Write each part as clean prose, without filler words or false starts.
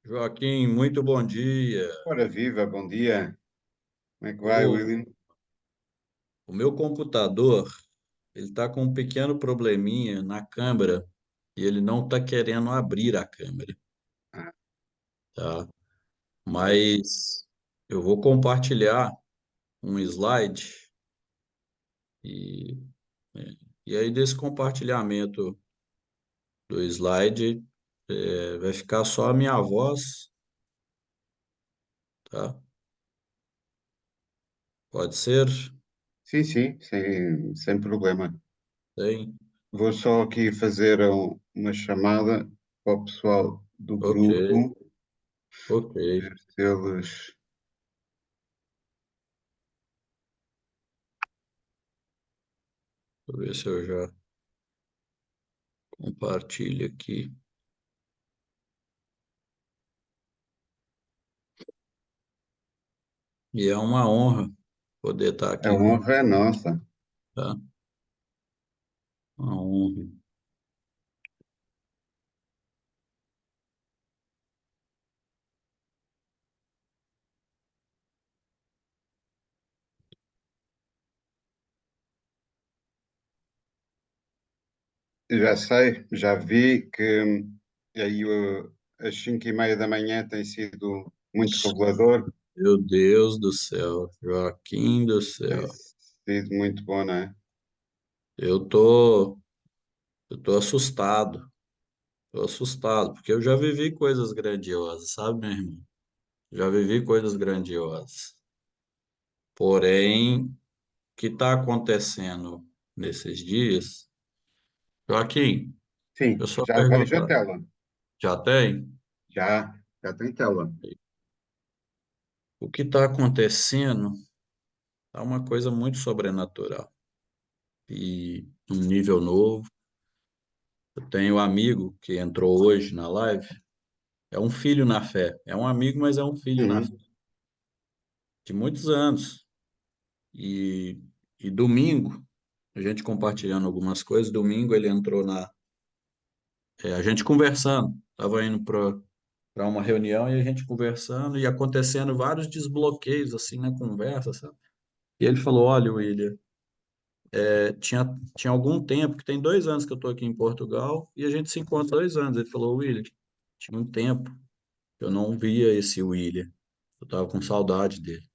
Joaquim, muito bom dia. Ora viva, bom dia. Como é que vai, O, William? o meu computador, ele está com um pequeno probleminha na câmera e ele não está querendo abrir a câmera, Ah, tá? pois. Mas eu vou compartilhar um slide e, é, e aí desse compartilhamento do slide vai ficar só a minha voz, tá? Pode ser? Sim, sim, sem problema. Tem? Vou só aqui fazer uma chamada para o pessoal do Ok, grupo, ok. ver se eles. Deixa eu ver se eu já compartilho aqui. E é uma honra poder estar A aqui com honra é nossa. tá? Uma honra. Já sei, já vi que aí às 5:30 da manhã tem sido muito revelador, Meu Deus do céu, Joaquim do tem céu. sido muito bom, não é? Eu tô, eu tô assustado, porque eu já vivi coisas grandiosas, sabe, meu irmão? Já vivi coisas grandiosas. Porém, o que está acontecendo nesses dias? Joaquim, Sim, eu só já vejo a perguntar, tela. já tem? Já tem tela. O que está acontecendo é uma coisa muito sobrenatural e um nível novo. Eu tenho um amigo que entrou hoje na live, é um filho na fé. É um amigo, mas é um filho na fé, Uhum. de muitos anos. E, e domingo, a gente compartilhando algumas coisas, domingo ele entrou a gente conversando, estava indo para uma reunião e a gente conversando e acontecendo vários desbloqueios assim na conversa, sabe? E ele falou, olha, William, tinha algum tempo, que tem 2 anos que eu estou aqui em Portugal e a gente se encontra há 2 anos. Ele falou, William, tinha um tempo que eu não via esse William. Eu tava com saudade dele.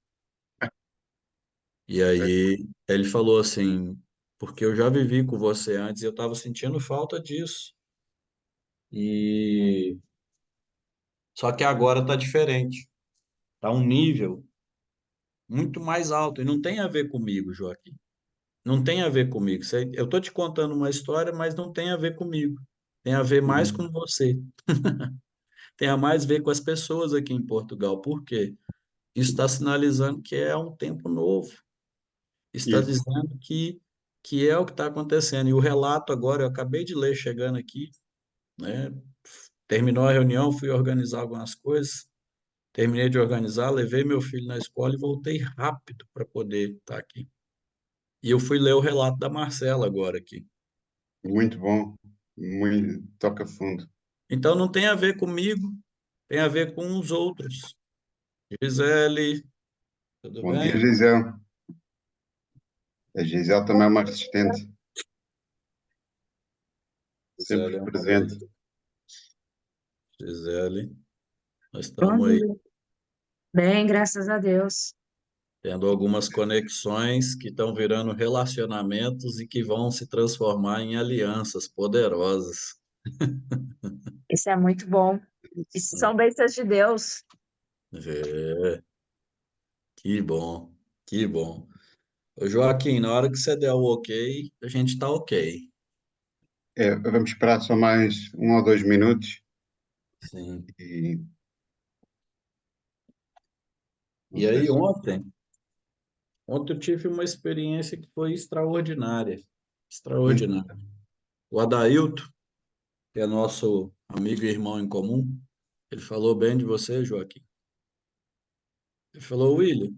E aí ele falou assim, porque eu já vivi com você antes e eu tava sentindo falta disso. E só que agora tá diferente. Tá um nível muito mais alto e não tem a ver comigo, Joaquim. Não tem a ver comigo. Eu tô te contando uma história, mas não tem a ver comigo. Tem a ver mais Uhum. com você. Tem a mais ver com as pessoas aqui em Portugal. Por quê? Isso está sinalizando que é um tempo novo. Está Isso. dizendo que é o que está acontecendo. E o relato agora, eu acabei de ler chegando aqui, né? Terminou a reunião, fui organizar algumas coisas, terminei de organizar, levei meu filho na escola e voltei rápido para poder estar aqui. E eu fui ler o relato da Marcela agora aqui. Muito bom, muito, toca fundo. Então não tem a ver comigo, tem a ver com os outros. Gisele, tudo Bom dia, bem? Gisele. A Gisele também é uma resistente, sempre Gisele é uma presente. Gisele, nós Bom estamos aí dia. Bem, graças a Deus. tendo algumas conexões que estão virando relacionamentos e que vão se transformar em alianças poderosas. Isso é muito bom. Isso são bênçãos de Deus. É, que bom, que bom. Ô Joaquim, na hora que você der o ok, a gente tá ok. Vamos esperar só mais 1 ou 2 minutos Sim. e não E sei aí se. ontem eu tive uma experiência que foi extraordinária, Hum, extraordinária. O Adailto, que é nosso amigo e irmão em comum, ele falou bem de você, Joaquim. Ele falou, William,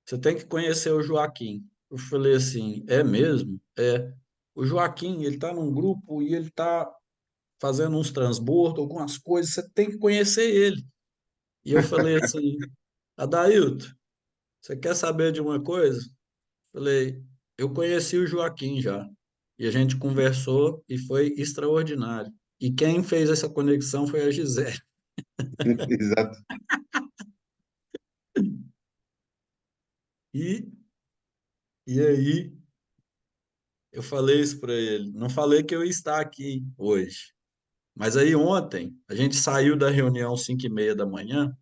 você tem que conhecer o Joaquim. Eu falei assim, é mesmo? É. O Joaquim, ele está num grupo e ele está fazendo uns transbordos, algumas coisas, você tem que conhecer ele. E eu falei assim, Adailton, você quer saber de uma coisa? Falei, eu conheci o Joaquim já. E a gente conversou e foi extraordinário. E quem fez essa conexão foi a Gisele. Exato. E, e aí eu falei isso para ele. Não falei que eu ia estar aqui hoje. Mas aí ontem a gente saiu da reunião 5:30 da manhã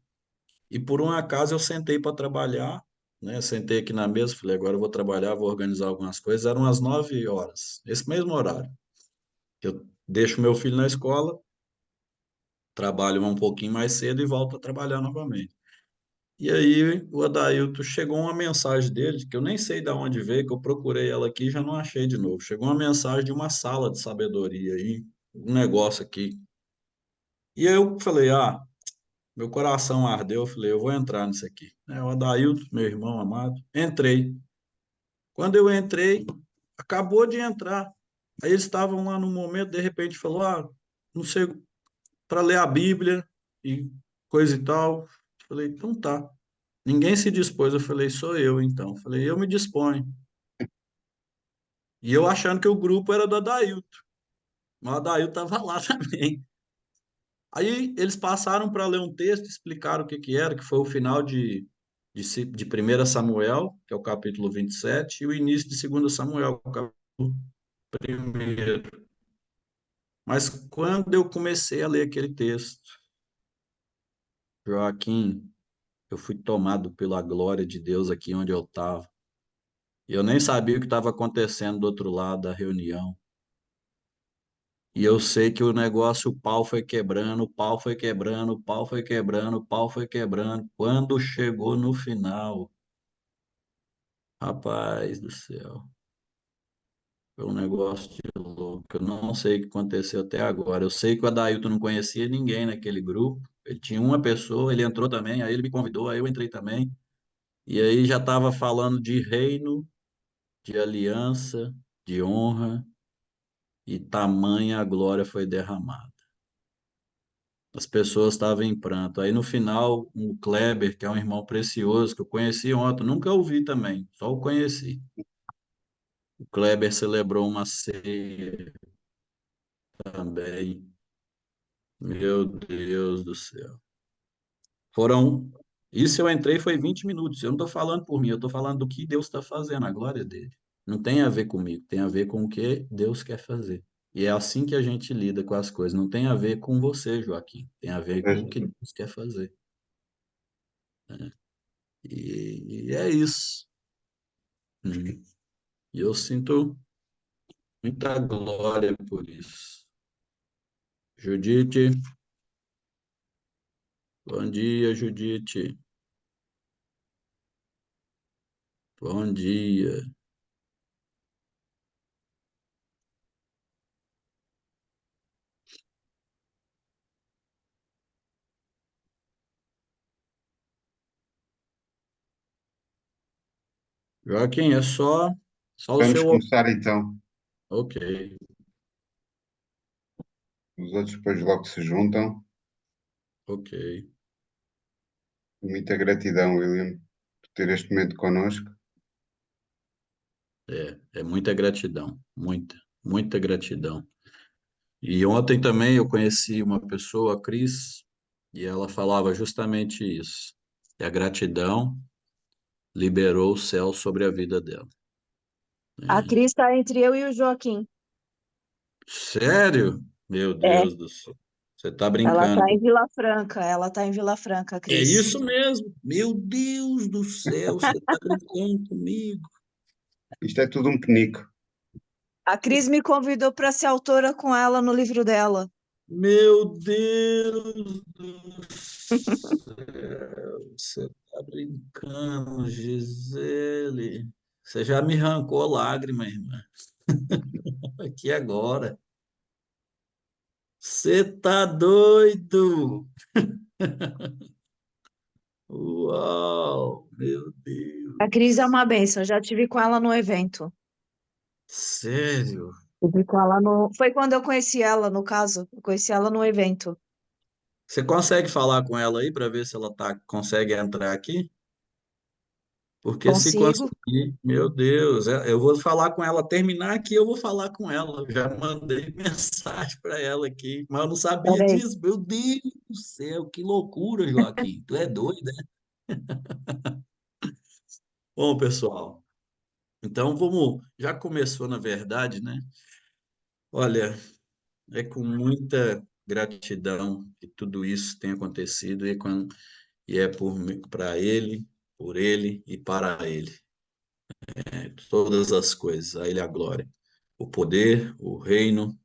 e por um acaso eu sentei para trabalhar, né? Sentei aqui na mesa, falei, agora eu vou trabalhar, vou organizar algumas coisas. Eram as 9 horas, esse mesmo horário. Eu deixo meu filho na escola, trabalho um pouquinho mais cedo e volto a trabalhar novamente. E aí o Adailto chegou uma mensagem dele, que eu nem sei de onde veio, que eu procurei ela aqui e já não achei de novo. Chegou uma mensagem de uma sala de sabedoria aí, um negócio aqui. E eu falei, meu coração ardeu, eu falei, eu vou entrar nisso aqui. O Adailto, meu irmão amado, entrei. Quando eu entrei, acabou de entrar. Aí eles estavam lá no momento, de repente falou, não sei, para ler a Bíblia e coisa e tal. Falei, então tá. Ninguém se dispôs, eu falei, sou eu então. Falei, eu me disponho. E eu achando que o grupo era do Adailto, mas o Adailto estava lá também. Aí eles passaram para ler um texto, explicaram o que que era, que foi o final de 1 Samuel, que é o capítulo 27, e o início de 2 Samuel, o capítulo 1. Mas quando eu comecei a ler aquele texto, Joaquim, eu fui tomado pela glória de Deus aqui onde eu estava. Eu nem sabia o que estava acontecendo do outro lado da reunião. E eu sei que o negócio, o pau foi quebrando, o pau foi quebrando, o pau foi quebrando, o pau foi quebrando. Quando chegou no final, rapaz do céu, foi um negócio de louco. Eu não sei o que aconteceu até agora. Eu sei que o Adailton não conhecia ninguém naquele grupo. Ele tinha uma pessoa, ele entrou também, aí ele me convidou, aí eu entrei também. E aí já estava falando de reino, de aliança, de honra, e tamanha glória foi derramada. As pessoas estavam em pranto. Aí no final, o Kleber, que é um irmão precioso, que eu conheci ontem, nunca ouvi também, só o conheci. O Kleber celebrou uma ceia também. Meu Deus do céu. Foram. Isso eu entrei foi 20 minutos. Eu não estou falando por mim, eu estou falando do que Deus está fazendo, a glória dele. Não tem a ver comigo, tem a ver com o que Deus quer fazer. E é assim que a gente lida com as coisas. Não tem a ver com você, Joaquim. Tem a ver com o que Deus quer fazer. E é isso. Uhum. E eu sinto muita glória por isso. Judite, bom dia, Judite. Bom dia. Joaquim, é só o Vamos seu. começar então. Ok, Os outros depois logo se juntam. ok. Muita gratidão, William, por ter este momento connosco. É muita gratidão, muita gratidão. E ontem também eu conheci uma pessoa, a Cris, e ela falava justamente isso. Que a gratidão liberou o céu sobre a vida dela. A Né? Cris está entre eu e o Joaquim. Sério? Meu É, Deus do céu. Você tá ela está brincando. em Vila Franca. Ela está em Vila Franca, a É Cris. isso mesmo. Meu Deus do céu, você tá brincando comigo. Isto é tudo um penico. A Cris me convidou para ser autora com ela no livro dela. Meu Deus do céu, você tá brincando, Gisele. Você já me arrancou lágrima, irmã. Aqui agora. Você tá doido? Uau, meu A Cris é Deus. uma bênção. Já tive com ela no evento. Sério? Tive com ela no. Foi quando eu conheci ela, no caso. Eu conheci ela no evento. Você consegue falar com ela aí para ver se ela consegue entrar aqui? Porque se Consigo? conseguir, meu Deus, eu vou falar com ela, terminar aqui, eu vou falar com ela. Já mandei mensagem para ela aqui, mas eu não sabia Peraí. disso. Meu Deus do céu, que loucura, Joaquim. Tu é doido, né? Bom, pessoal, então vamos. Já começou, na verdade, né? Olha, é com muita gratidão que tudo isso tem acontecido e é para ele, por ele e para ele. Todas as coisas, a ele a glória. O poder, o reino,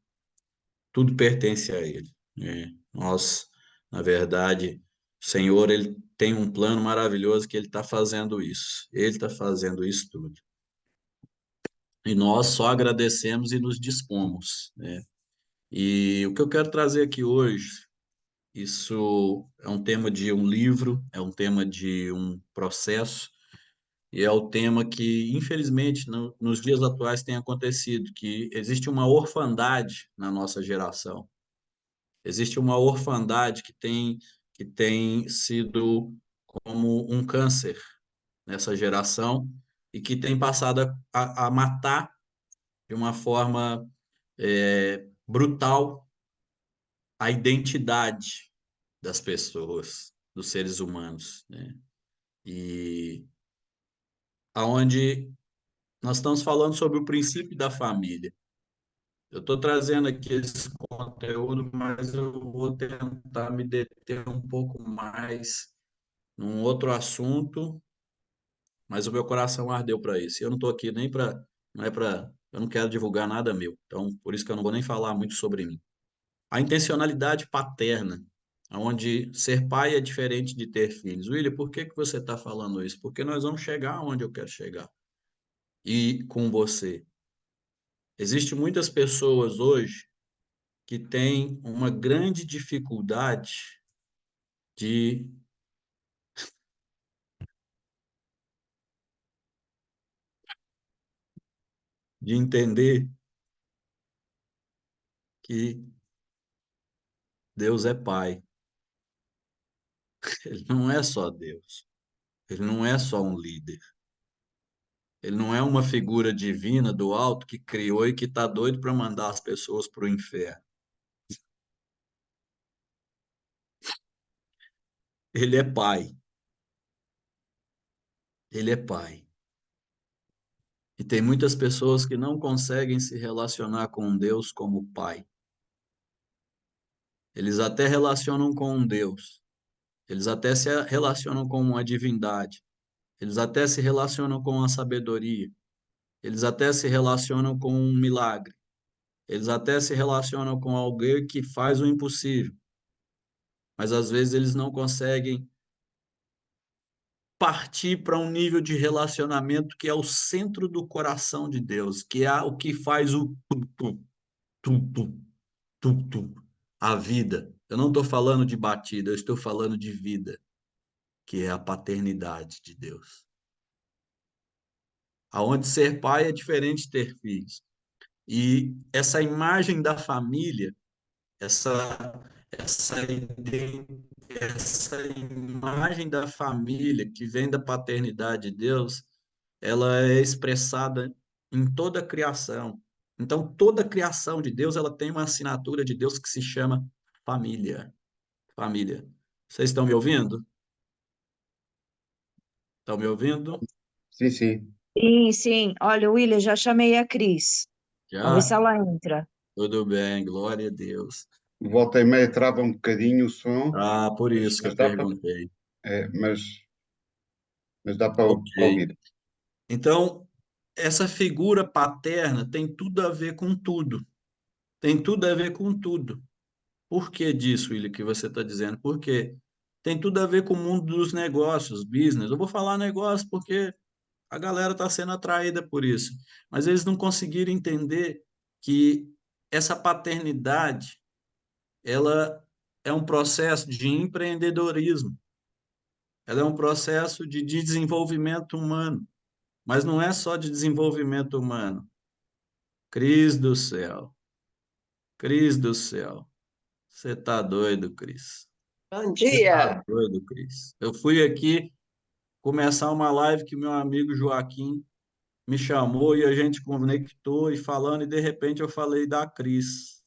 tudo pertence a ele. Nós, na verdade, o Senhor, ele tem um plano maravilhoso que ele está fazendo isso. Ele está fazendo isso tudo. E nós só agradecemos e nos dispomos, né? E o que eu quero trazer aqui hoje, isso é um tema de um livro, é um tema de um processo, e é o tema que, infelizmente, nos dias atuais tem acontecido, que existe uma orfandade na nossa geração. Existe uma orfandade que tem sido como um câncer nessa geração e que tem passado a matar de uma forma brutal a identidade das pessoas, dos seres humanos, né? E aonde nós estamos falando sobre o princípio da família. Eu estou trazendo aqui esse conteúdo, mas eu vou tentar me deter um pouco mais num outro assunto, mas o meu coração ardeu para isso. Eu não estou aqui nem para, não é para, eu não quero divulgar nada meu. Então, por isso que eu não vou nem falar muito sobre mim. A intencionalidade paterna, onde ser pai é diferente de ter filhos. William, por que que você está falando isso? Porque nós vamos chegar onde eu quero chegar. E com você. Existem muitas pessoas hoje que têm uma grande dificuldade de, de entender que Deus é pai. Ele não é só Deus. Ele não é só um líder. Ele não é uma figura divina do alto que criou e que está doido para mandar as pessoas para o inferno. Ele é pai. Ele é pai. E tem muitas pessoas que não conseguem se relacionar com Deus como pai. Eles até relacionam com um Deus. Eles até se relacionam com uma divindade. Eles até se relacionam com a sabedoria. Eles até se relacionam com um milagre. Eles até se relacionam com alguém que faz o impossível. Mas às vezes eles não conseguem partir para um nível de relacionamento que é o centro do coração de Deus, que é o que faz o tum, tum, tum, tum, a vida. Eu não estou falando de batida, eu estou falando de vida, que é a paternidade de Deus. Aonde ser pai é diferente de ter filhos. E essa imagem da família, essa essa essa imagem da família que vem da paternidade de Deus, ela é expressada em toda a criação. Então, toda a criação de Deus, ela tem uma assinatura de Deus que se chama família. Família. Vocês estão me ouvindo? Estão me ouvindo? Sim, sim. Sim, sim. Olha, William, já chamei a Cris. Vamos ver se Já? ela entra. Tudo bem, glória a Deus. Volta e meia trava um bocadinho o som, Ah, por isso que mas eu dá para, perguntei. é, mas dá para Ok. ouvir. Então, essa figura paterna tem tudo a ver com tudo. Tem tudo a ver com tudo. Por que disso, William, que você está dizendo? Porque tem tudo a ver com o mundo dos negócios, business. Eu vou falar negócio porque a galera está sendo atraída por isso. Mas eles não conseguiram entender que essa paternidade, ela é um processo de empreendedorismo. Ela é um processo de desenvolvimento humano. Mas não é só de desenvolvimento humano. Cris do céu. Cris do céu. Você tá doido, Cris. Bom Você tá dia. doido, Cris? Eu fui aqui começar uma live que meu amigo Joaquim me chamou e a gente conectou e falando, e de repente eu falei da Cris.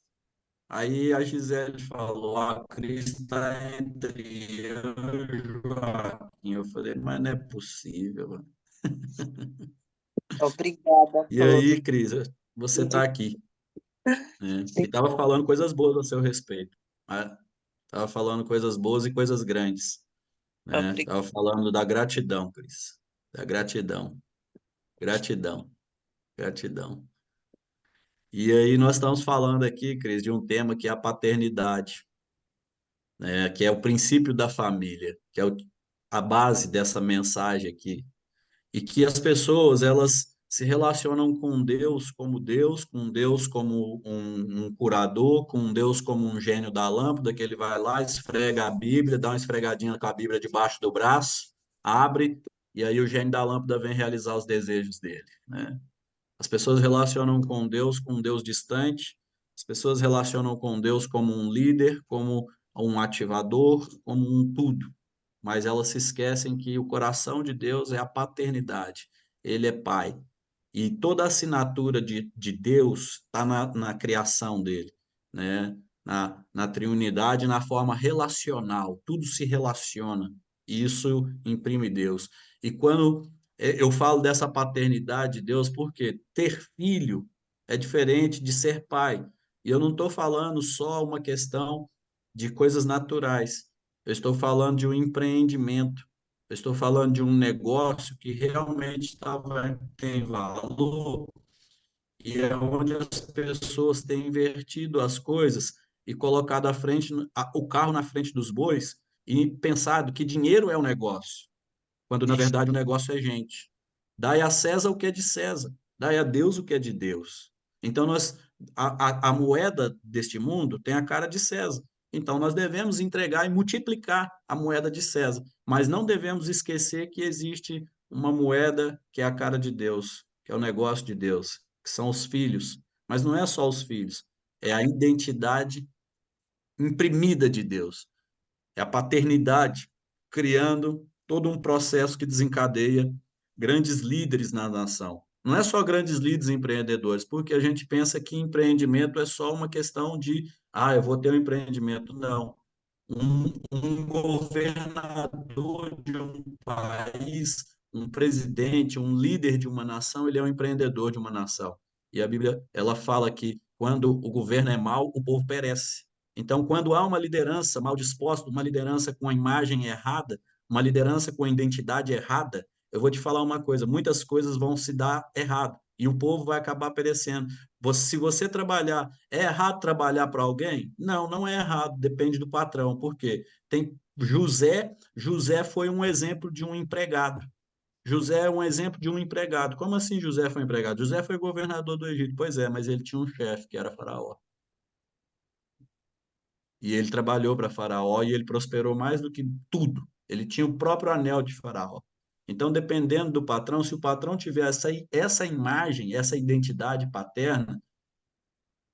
Aí a Gisele falou, a Cris está entre eu e o Joaquim. Eu falei, mas não é possível, mano. Obrigada, E Flor. aí, Cris, você está aqui, né? E estava falando coisas boas a seu respeito. Estava falando coisas boas e coisas grandes, né? Obrigada. Estava falando da gratidão, Cris. Da gratidão. Gratidão. Gratidão. E aí nós estamos falando aqui, Cris, de um tema que é a paternidade, né? Que é o princípio da família, que é a base dessa mensagem aqui. E que as pessoas, elas se relacionam com Deus, com Deus como um curador, com Deus como um gênio da lâmpada, que ele vai lá, esfrega a Bíblia, dá uma esfregadinha com a Bíblia debaixo do braço, abre, e aí o gênio da lâmpada vem realizar os desejos dele, né? As pessoas relacionam com um Deus distante, as pessoas relacionam com Deus como um líder, como um ativador, como um tudo, mas elas se esquecem que o coração de Deus é a paternidade, ele é pai. E toda a assinatura de Deus está na criação dele, né? Na triunidade, na forma relacional, tudo se relaciona, e isso imprime Deus. E quando eu falo dessa paternidade de Deus, porque ter filho é diferente de ser pai. E eu não estou falando só uma questão de coisas naturais, eu estou falando de um empreendimento, eu estou falando de um negócio que realmente tem valor e é onde as pessoas têm invertido as coisas e colocado o carro na frente dos bois e pensado que dinheiro é o negócio, quando na verdade o negócio é gente. Dai a César o que é de César, dai a Deus o que é de Deus. Então a moeda deste mundo tem a cara de César. Então nós devemos entregar e multiplicar a moeda de César, mas não devemos esquecer que existe uma moeda que é a cara de Deus, que é o negócio de Deus, que são os filhos. Mas não é só os filhos, é a identidade imprimida de Deus, é a paternidade, criando todo um processo que desencadeia grandes líderes na nação. Não é só grandes líderes empreendedores, porque a gente pensa que empreendimento é só uma questão de, eu vou ter um empreendimento. Não. Um governador de um país, um presidente, um líder de uma nação, ele é um empreendedor de uma nação. E a Bíblia, ela fala que quando o governo é mau, o povo perece. Então, quando há uma liderança mal disposta, uma liderança com a imagem errada, uma liderança com a identidade errada, eu vou te falar uma coisa, muitas coisas vão se dar errado e o povo vai acabar perecendo. Se você trabalhar, é errado trabalhar para alguém? Não, não é errado, depende do patrão. Por quê? Tem José foi um exemplo de um empregado. José é um exemplo de um empregado. Como assim José foi empregado? José foi governador do Egito. Pois é, mas ele tinha um chefe que era Faraó. E ele trabalhou para Faraó e ele prosperou mais do que tudo. Ele tinha o próprio anel de Faraó. Então, dependendo do patrão, se o patrão tiver essa imagem, essa identidade paterna,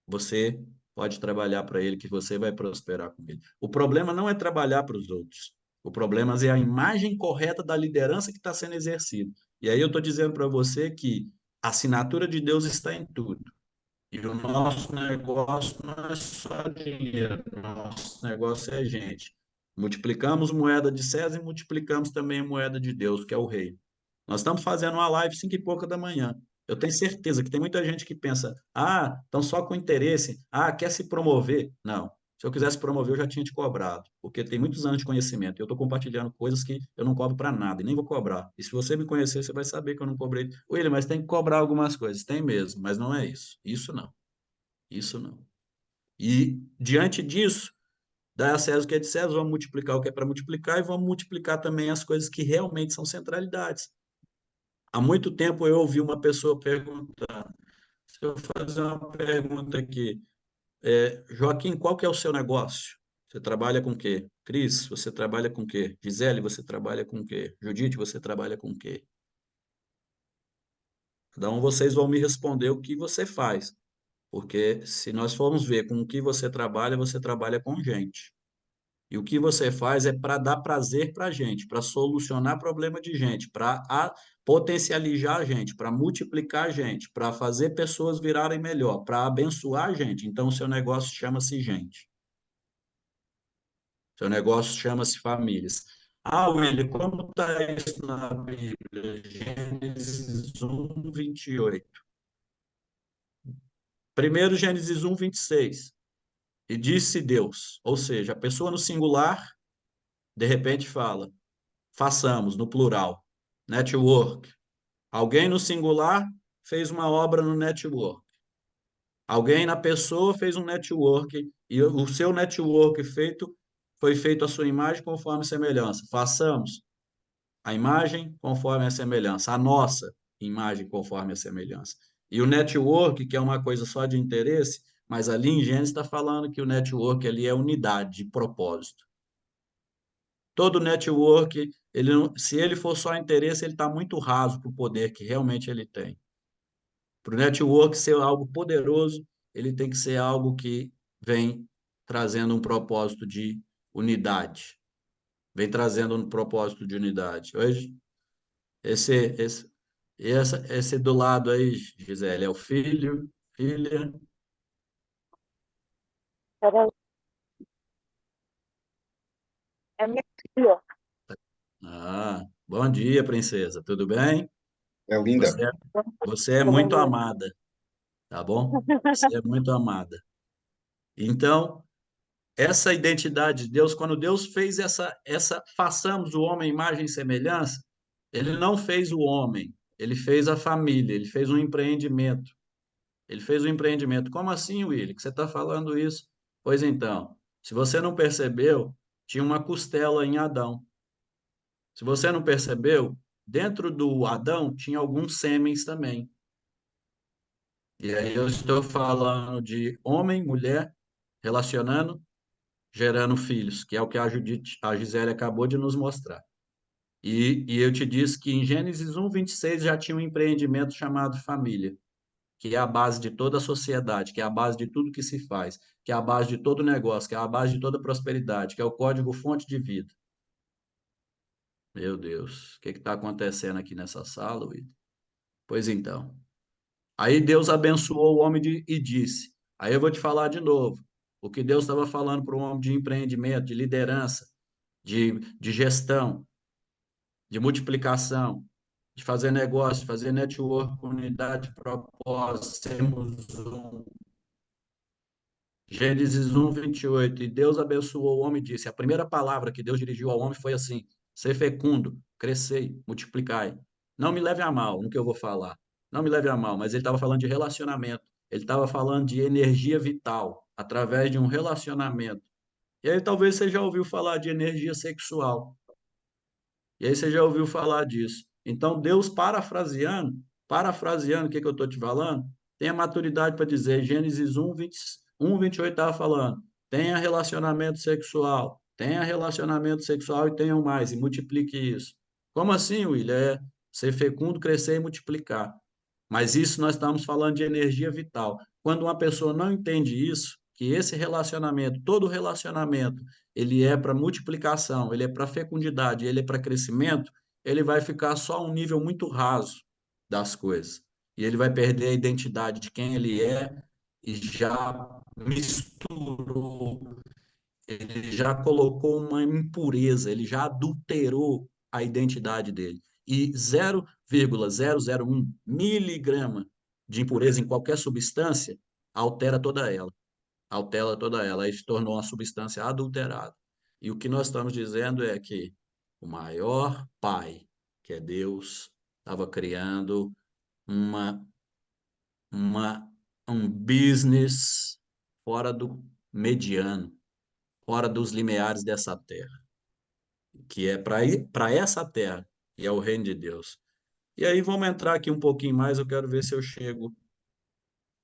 você pode trabalhar para ele, que você vai prosperar com ele. O problema não é trabalhar para os outros. O problema é a imagem correta da liderança que está sendo exercida. E aí eu estou dizendo para você que a assinatura de Deus está em tudo. E o nosso negócio não é só dinheiro, o nosso negócio é gente. Multiplicamos moeda de César e multiplicamos também a moeda de Deus, que é o rei. Nós estamos fazendo uma live 5 e pouca da manhã. Eu tenho certeza que tem muita gente que pensa, estão só com interesse, quer se promover. Não. Se eu quisesse promover, eu já tinha te cobrado, porque tem muitos anos de conhecimento. Eu estou compartilhando coisas que eu não cobro para nada e nem vou cobrar. E se você me conhecer, você vai saber que eu não cobrei. William, mas tem que cobrar algumas coisas. Tem mesmo, mas não é isso. Isso não. Isso não. E diante disso, dá a César o que é de César, vamos multiplicar o que é para multiplicar e vamos multiplicar também as coisas que realmente são centralidades. Há muito tempo eu ouvi uma pessoa perguntar, se eu fazer uma pergunta aqui, Joaquim, qual que é o seu negócio? Você trabalha com o quê? Cris, você trabalha com o quê? Gisele, você trabalha com o quê? Judite, você trabalha com o quê? Cada um vocês vão me responder o que você faz, porque se nós formos ver com o que você trabalha com gente. E o que você faz é para dar prazer para a gente, para solucionar problema de gente, para potencializar a gente, para multiplicar a gente, para fazer pessoas virarem melhor, para abençoar a gente. Então, o seu negócio chama-se gente. Seu negócio chama-se famílias. Ah, William, como está isso na Bíblia? Gênesis 1, 28. Primeiro, Gênesis 1, 26. E disse Deus, ou seja, a pessoa no singular, de repente fala, façamos, no plural, network. Alguém no singular fez uma obra no network. Alguém na pessoa fez um network e o seu network foi feito à sua imagem conforme semelhança. Façamos a imagem conforme a semelhança, a nossa imagem conforme a semelhança. E o network, que é uma coisa só de interesse, mas ali em Gênesis está falando que o network ali é unidade, propósito. Todo network, se ele for só interesse, ele está muito raso para o poder que realmente ele tem. Para o network ser algo poderoso, ele tem que ser algo que vem trazendo um propósito de unidade. Vem trazendo um propósito de unidade. Hoje, esse, esse, esse do lado aí, Gisele, é o filho, filha. Peraí, é minha filha. Ah, bom dia, princesa. Tudo bem? É linda. Você, você é muito amada, tá bom? Você é muito amada. Então, essa identidade de Deus, quando Deus fez façamos o homem imagem e semelhança, ele não fez o homem, ele fez a família, ele fez um empreendimento. Ele fez um empreendimento. Como assim, Willy, que você está falando isso? Pois então, se você não percebeu, tinha uma costela em Adão. Se você não percebeu, dentro do Adão tinha alguns sêmens também. E aí eu estou falando de homem, mulher, relacionando, gerando filhos, que é o que a Gisele acabou de nos mostrar. E eu te disse que em Gênesis 1, 26 já tinha um empreendimento chamado família, que é a base de toda a sociedade, que é a base de tudo que se faz, que é a base de todo negócio, que é a base de toda prosperidade, que é o código-fonte de vida. Meu Deus, o que está acontecendo aqui nessa sala, Will? Pois então. Aí Deus abençoou o homem e disse. Aí eu vou te falar de novo. O que Deus estava falando para um homem de empreendimento, de liderança, de gestão, de multiplicação, de fazer negócio, de fazer network, unidade, propósito, sermos um. Gênesis 1, 28. E Deus abençoou o homem e disse: a primeira palavra que Deus dirigiu ao homem foi assim: ser fecundo, crescei, multiplicai. Não me leve a mal no que eu vou falar. Não me leve a mal, mas ele estava falando de relacionamento. Ele estava falando de energia vital através de um relacionamento. E aí talvez você já ouviu falar de energia sexual. E aí você já ouviu falar disso. Então, Deus parafraseando o que eu estou te falando, tem a maturidade para dizer, Gênesis 1, 28 estava falando, tenha relacionamento sexual e tenham mais, e multiplique isso. Como assim, William? É ser fecundo, crescer e multiplicar. Mas isso nós estamos falando de energia vital. Quando uma pessoa não entende isso, que esse relacionamento, todo relacionamento, ele é para multiplicação, ele é para fecundidade, ele é para crescimento, ele vai ficar só a um nível muito raso das coisas. E ele vai perder a identidade de quem ele é e já misturou, ele já colocou uma impureza, ele já adulterou a identidade dele. E 0,001 miligrama de impureza em qualquer substância altera toda ela. Altera toda ela. Aí se tornou uma substância adulterada. E o que nós estamos dizendo é que o maior pai, que é Deus, estava criando uma, uma, um business fora do mediano, fora dos limiares dessa terra, que é para essa terra, e é o reino de Deus. E aí vamos entrar aqui um pouquinho mais, eu quero ver se eu chego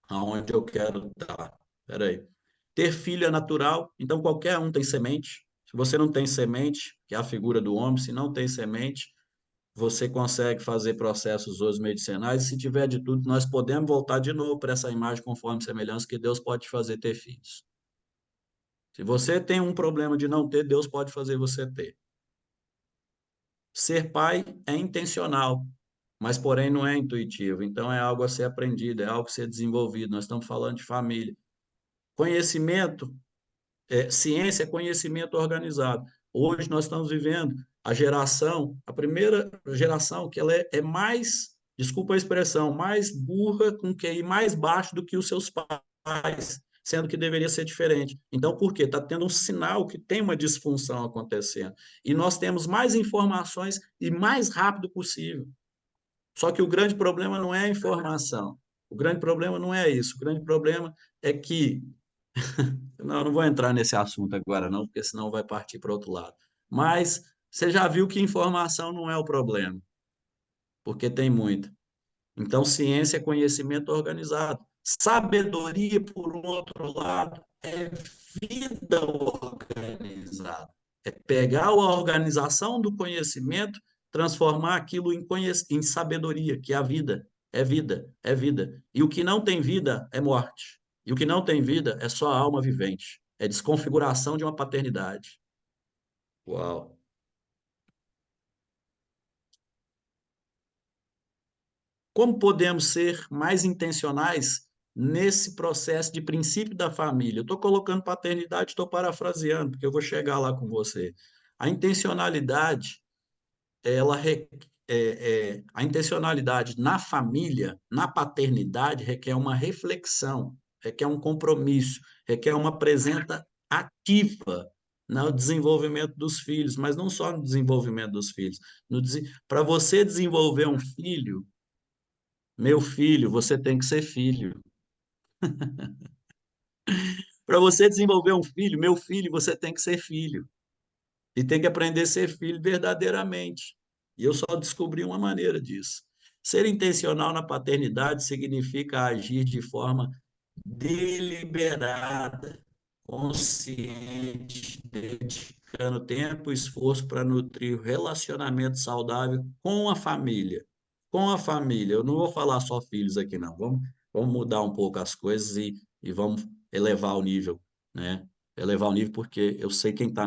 aonde eu quero estar. Espera aí. Ter filho é natural, então qualquer um tem semente. Se você não tem semente, que é a figura do homem, se não tem semente, você consegue fazer processos hoje medicinais, e se tiver de tudo, nós podemos voltar de novo para essa imagem conforme semelhança que Deus pode fazer ter filhos. Se você tem um problema de não ter, Deus pode fazer você ter. Ser pai é intencional, mas porém não é intuitivo. Então é algo a ser aprendido, é algo a ser desenvolvido. Nós estamos falando de família. Conhecimento, ciência é conhecimento organizado. Hoje nós estamos vivendo a primeira geração que ela é mais, desculpa a expressão, mais burra com QI mais baixo do que os seus pais, sendo que deveria ser diferente. Então, por quê? Está tendo um sinal que tem uma disfunção acontecendo. E nós temos mais informações e mais rápido possível. Só que o grande problema não é a informação. O grande problema não é isso. O grande problema é que não, não vou entrar nesse assunto agora, não, porque senão vai partir para outro lado. Mas você já viu que informação não é o problema, porque tem muita. Então, ciência é conhecimento organizado. Sabedoria, por um outro lado, é vida organizada. É pegar a organização do conhecimento, transformar aquilo em sabedoria, que é a vida. É vida, é vida. E o que não tem vida é morte. E o que não tem vida é só a alma vivente. É desconfiguração de uma paternidade. Uau! Como podemos ser mais intencionais nesse processo de princípio da família? Eu estou colocando paternidade, estou parafraseando, porque eu vou chegar lá com você. A intencionalidade, a intencionalidade na família, na paternidade, requer uma reflexão, requer um compromisso, requer uma presença ativa no desenvolvimento dos filhos, mas não só no desenvolvimento dos filhos. Para você desenvolver um filho, meu filho, você tem que ser filho. Para você desenvolver um filho, meu filho, você tem que ser filho. E tem que aprender a ser filho verdadeiramente. E eu só descobri uma maneira disso. Ser intencional na paternidade significa agir de forma deliberada, consciente, dedicando tempo e esforço para nutrir o relacionamento saudável com a família. Com a família. Eu não vou falar só filhos aqui, não. Vamos mudar um pouco as coisas e vamos elevar o nível, né? Elevar o nível porque eu sei quem está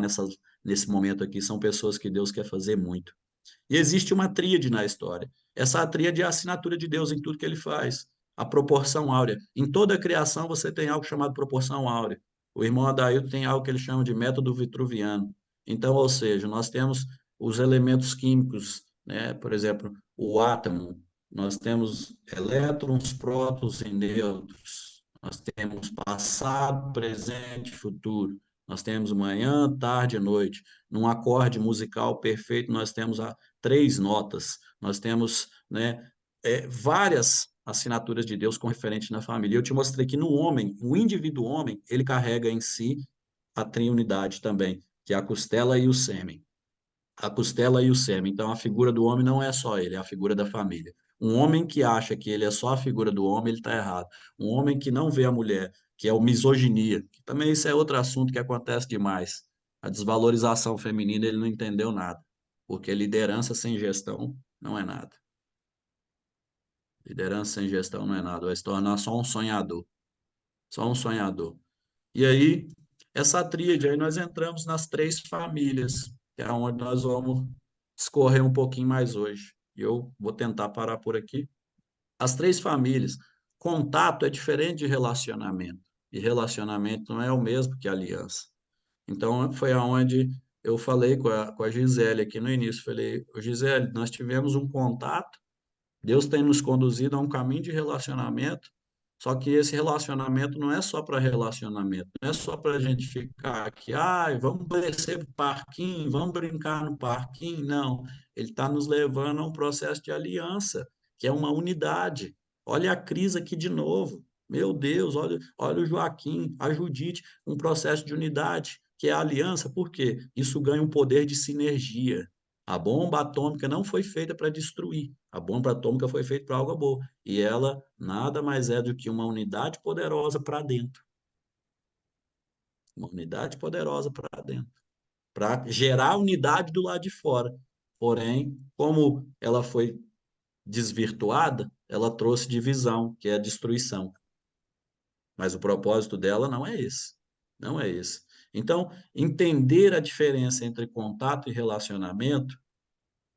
nesse momento aqui são pessoas que Deus quer fazer muito. E existe uma tríade na história. Essa tríade é a assinatura de Deus em tudo que ele faz. A proporção áurea. Em toda a criação você tem algo chamado proporção áurea. O irmão Adailto tem algo que ele chama de método vitruviano. Então, ou seja, nós temos os elementos químicos, né? Por exemplo, o átomo. Nós temos elétrons, prótons e nêutrons. Nós temos passado, presente e futuro. Nós temos manhã, tarde e noite. Num acorde musical perfeito, nós temos três notas. Nós temos, né, várias assinaturas de Deus com referente na família. Eu te mostrei que no homem, o indivíduo homem, ele carrega em si a triunidade também, que é a costela e o sêmen. A costela e o sêmen. Então, a figura do homem não é só ele, é a figura da família. Um homem que acha que ele é só a figura do homem, ele está errado. Um homem que não vê a mulher, que é o misoginia, que também isso é outro assunto que acontece demais. A desvalorização feminina, ele não entendeu nada. Porque liderança sem gestão não é nada. Liderança sem gestão não é nada. Vai se tornar só um sonhador. Só um sonhador. E aí, essa tríade, aí nós entramos nas três famílias, que é onde nós vamos discorrer um pouquinho mais hoje. E eu vou tentar parar por aqui. As três famílias. Contato é diferente de relacionamento. E relacionamento não é o mesmo que aliança. Então, foi aonde eu falei com a Gisele aqui no início. Falei, Gisele, nós tivemos um contato, Deus tem nos conduzido a um caminho de relacionamento, só que esse relacionamento não é só para relacionamento, não é só para a gente ficar aqui, vamos descer para o parquinho, vamos brincar no parquinho. Não, ele está nos levando a um processo de aliança, que é uma unidade. Olha a crise aqui de novo. Meu Deus, olha o Joaquim, a Judite, um processo de unidade, que é a aliança, por quê? Isso ganha um poder de sinergia. A bomba atômica não foi feita para destruir. A bomba atômica foi feita para algo bom. E ela nada mais é do que uma unidade poderosa para dentro. Uma unidade poderosa para dentro. Para gerar unidade do lado de fora. Porém, como ela foi desvirtuada, ela trouxe divisão, que é a destruição. Mas o propósito dela não é esse. Não é esse. Então, entender a diferença entre contato e relacionamento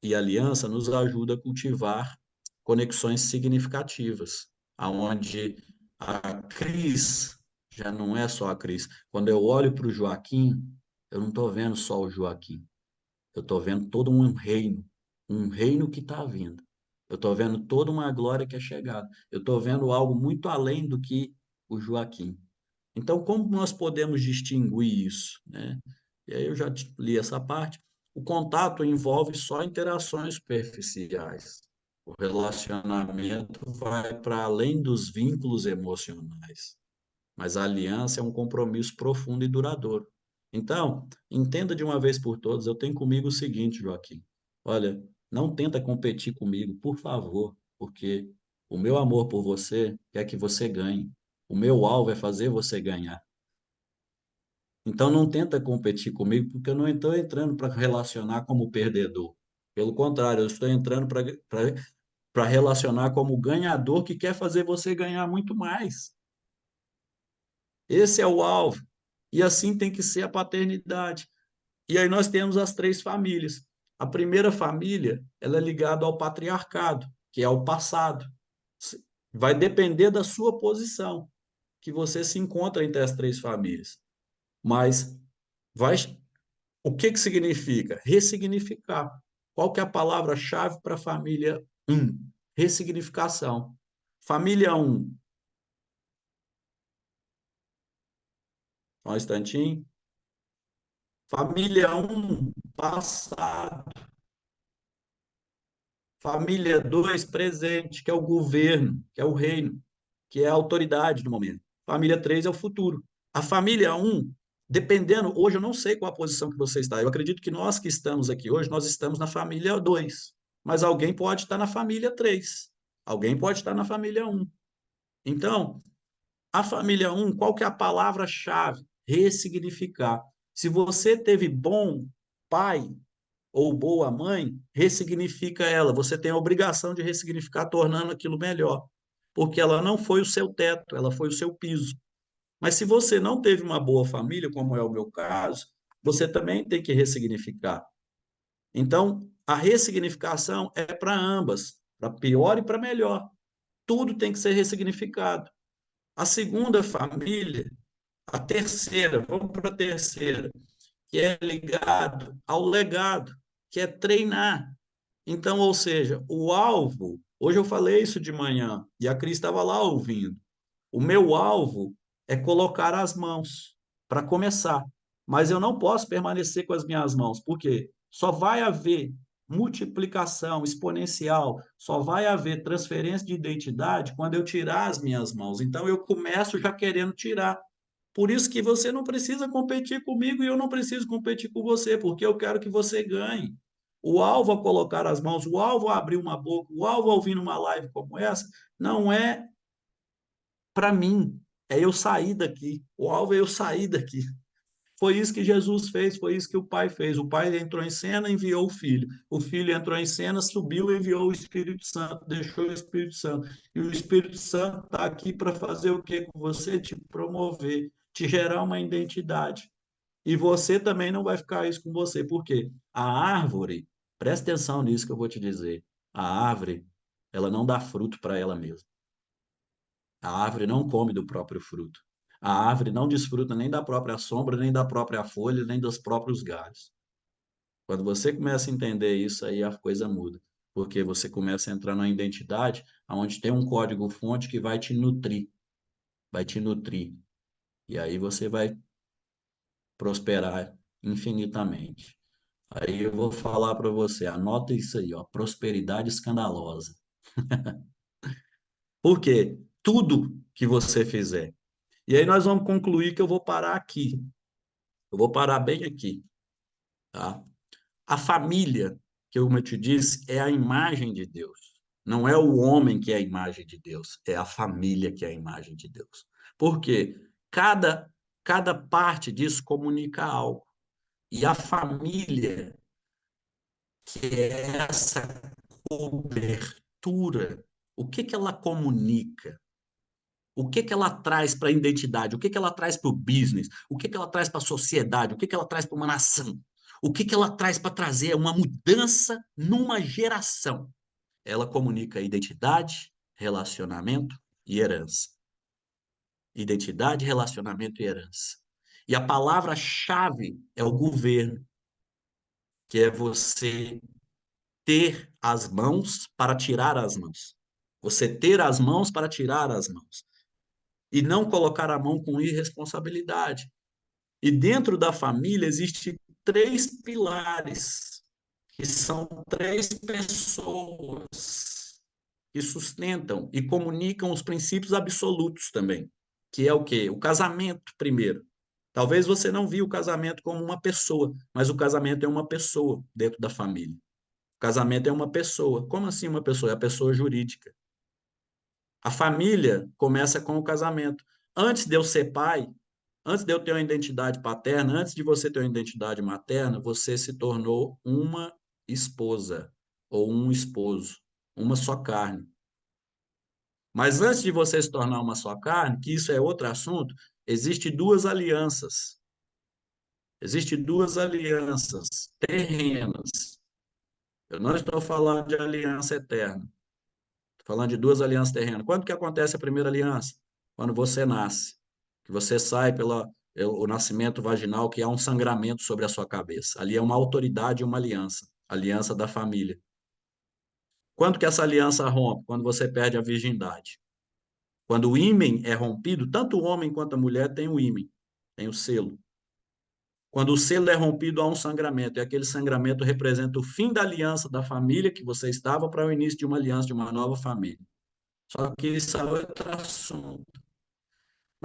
e aliança nos ajuda a cultivar conexões significativas, aonde a Cris já não é só a Cris. Quando eu olho para o Joaquim, eu não estou vendo só o Joaquim, eu estou vendo todo um reino que está vindo. Eu estou vendo toda uma glória que é chegada. Eu estou vendo algo muito além do que o Joaquim. Então, como nós podemos distinguir isso, né? E aí eu já li essa parte. O contato envolve só interações superficiais. O relacionamento vai para além dos vínculos emocionais, mas a aliança é um compromisso profundo e duradouro. Então, entenda de uma vez por todas, eu tenho comigo o seguinte, Joaquim. Olha, não tenta competir comigo, por favor, porque o meu amor por você quer que você ganhe. O meu alvo é fazer você ganhar. Então não tenta competir comigo, porque eu não estou entrando para relacionar como perdedor. Pelo contrário, eu estou entrando para relacionar como ganhador que quer fazer você ganhar muito mais. Esse é o alvo. E assim tem que ser a paternidade. E aí nós temos as três famílias. A primeira família, ela é ligada ao patriarcado, que é o passado. Vai depender da sua posição, que você se encontra entre as três famílias. Mas vai, o que que significa? Ressignificar. Qual que é a palavra-chave para a família 1? Ressignificação. Família 1, só um instantinho. Família 1, passado. Família 2, presente, que é o governo, que é o reino, que é a autoridade do momento. Família 3 é o futuro. A família 1, dependendo, hoje eu não sei qual a posição que você está. Eu acredito que nós que estamos aqui hoje, nós estamos na família 2, mas alguém pode estar na família 3. Alguém pode estar na família 1. Então, a família 1, qual que é a palavra-chave? Ressignificar. Se você teve bom pai, ou boa mãe, ressignifica ela. Você tem a obrigação de ressignificar, tornando aquilo melhor. Porque ela não foi o seu teto, ela foi o seu piso. Mas se você não teve uma boa família, como é o meu caso, você também tem que ressignificar. Então, a ressignificação é para ambas, para pior e para melhor. Tudo tem que ser ressignificado. A segunda família, a terceira, vamos para a terceira, que é ligado ao legado, que é treinar. Então, ou seja, o alvo, hoje eu falei isso de manhã e a Cris estava lá ouvindo. O meu alvo é colocar as mãos para começar, mas eu não posso permanecer com as minhas mãos, porque só vai haver multiplicação exponencial, só vai haver transferência de identidade quando eu tirar as minhas mãos. Então eu começo já querendo tirar. Por isso que você não precisa competir comigo e eu não preciso competir com você, porque eu quero que você ganhe. O alvo a colocar as mãos, o alvo a abrir uma boca, o alvo a ouvir numa live como essa, não é para mim, é eu sair daqui. O alvo é eu sair daqui. Foi isso que Jesus fez, foi isso que o Pai fez. O Pai entrou em cena, enviou o Filho. O Filho entrou em cena, subiu, enviou o Espírito Santo, deixou o Espírito Santo. E o Espírito Santo está aqui para fazer o que com você? Te promover, te gerar uma identidade. E você também não vai ficar isso com você. Por quê? A árvore, presta atenção nisso que eu vou te dizer. A árvore, ela não dá fruto para ela mesma. A árvore não come do próprio fruto. A árvore não desfruta nem da própria sombra, nem da própria folha, nem dos próprios galhos. Quando você começa a entender isso, aí a coisa muda. Porque você começa a entrar numa identidade onde tem um código-fonte que vai te nutrir. Vai te nutrir. E aí você vai prosperar infinitamente. Aí eu vou falar para você, anota isso aí, ó, prosperidade escandalosa. Por quê? Tudo que você fizer. E aí nós vamos concluir que eu vou parar aqui. Eu vou parar bem aqui, tá? A família, que como eu te disse, é a imagem de Deus. Não é o homem que é a imagem de Deus, é a família que é a imagem de Deus. Por quê? Cada parte disso comunica algo. E a família, que é essa cobertura, o que que ela comunica? O que que ela traz para a identidade? O que que ela traz para o business? O que que ela traz para a sociedade? O que que ela traz para uma nação? O que que ela traz para trazer uma mudança numa geração? Ela comunica identidade, relacionamento e herança. Identidade, relacionamento e herança. E a palavra-chave é o governo, que é você ter as mãos para tirar as mãos. Você ter as mãos para tirar as mãos. E não colocar a mão com irresponsabilidade. E dentro da família existem três pilares, que são três pessoas que sustentam e comunicam os princípios absolutos também, que é o quê? O casamento, primeiro. Talvez você não viu o casamento como uma pessoa, mas o casamento é uma pessoa dentro da família. O casamento é uma pessoa. Como assim uma pessoa? É a pessoa jurídica. A família começa com o casamento. Antes de eu ser pai, antes de eu ter uma identidade paterna, antes de você ter uma identidade materna, você se tornou uma esposa ou um esposo, uma só carne. Mas antes de você se tornar uma só carne, que isso é outro assunto, existe duas alianças. Existem duas alianças terrenas. Eu não estou falando de aliança eterna. Estou falando de duas alianças terrenas. Quando que acontece a primeira aliança? Quando você nasce. Que você sai pelo o nascimento vaginal, que há um sangramento sobre a sua cabeça. Ali é uma autoridade e uma aliança. Aliança da família. Quando que essa aliança rompe? Quando você perde a virgindade. Quando o ímen é rompido, tanto o homem quanto a mulher tem o ímen, tem o selo. Quando o selo é rompido, há um sangramento, e aquele sangramento representa o fim da aliança da família que você estava para o início de uma aliança de uma nova família. Só que isso é outro assunto.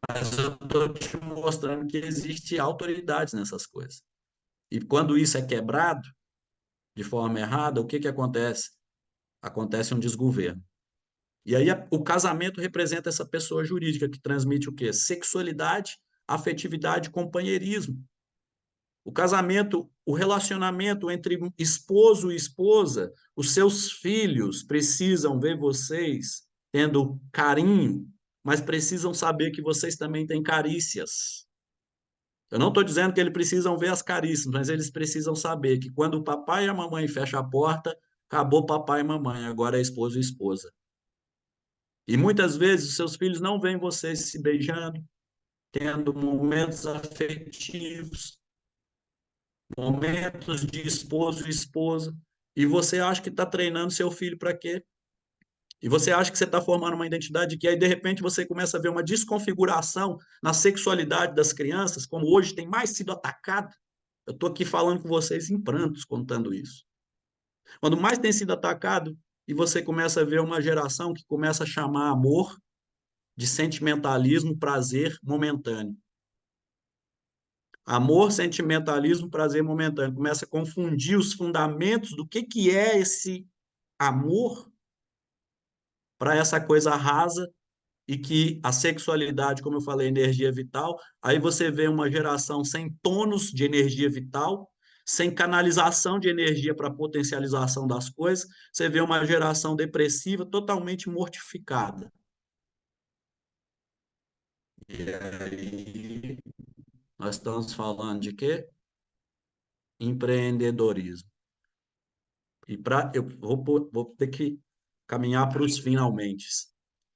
Mas eu estou te mostrando que existe autoridades nessas coisas. E quando isso é quebrado de forma errada, o que que acontece? Acontece um desgoverno. E aí o casamento representa essa pessoa jurídica que transmite o quê? Sexualidade, afetividade, companheirismo. O casamento, o relacionamento entre esposo e esposa, os seus filhos precisam ver vocês tendo carinho, mas precisam saber que vocês também têm carícias. Eu não estou dizendo que eles precisam ver as carícias, mas eles precisam saber que quando o papai e a mamãe fecham a porta, acabou papai e mamãe, agora é esposo e esposa. E muitas vezes os seus filhos não veem vocês se beijando, tendo momentos afetivos, momentos de esposo e esposa, e você acha que está treinando seu filho para quê? E você acha que você está formando uma identidade que aí, de repente, você começa a ver uma desconfiguração na sexualidade das crianças, como hoje tem mais sido atacado. Eu estou aqui falando com vocês em prantos, contando isso. Quando mais tem sido atacado, e você começa a ver uma geração que começa a chamar amor de sentimentalismo, prazer momentâneo. Amor, sentimentalismo, prazer momentâneo. Começa a confundir os fundamentos do que é esse amor para essa coisa rasa e que a sexualidade, como eu falei, é energia vital. Aí você vê uma geração sem tônus de energia vital, sem canalização de energia para potencialização das coisas. Você vê uma geração depressiva, totalmente mortificada. E aí, nós estamos falando de quê? Empreendedorismo. E eu vou ter que caminhar para os finalmente.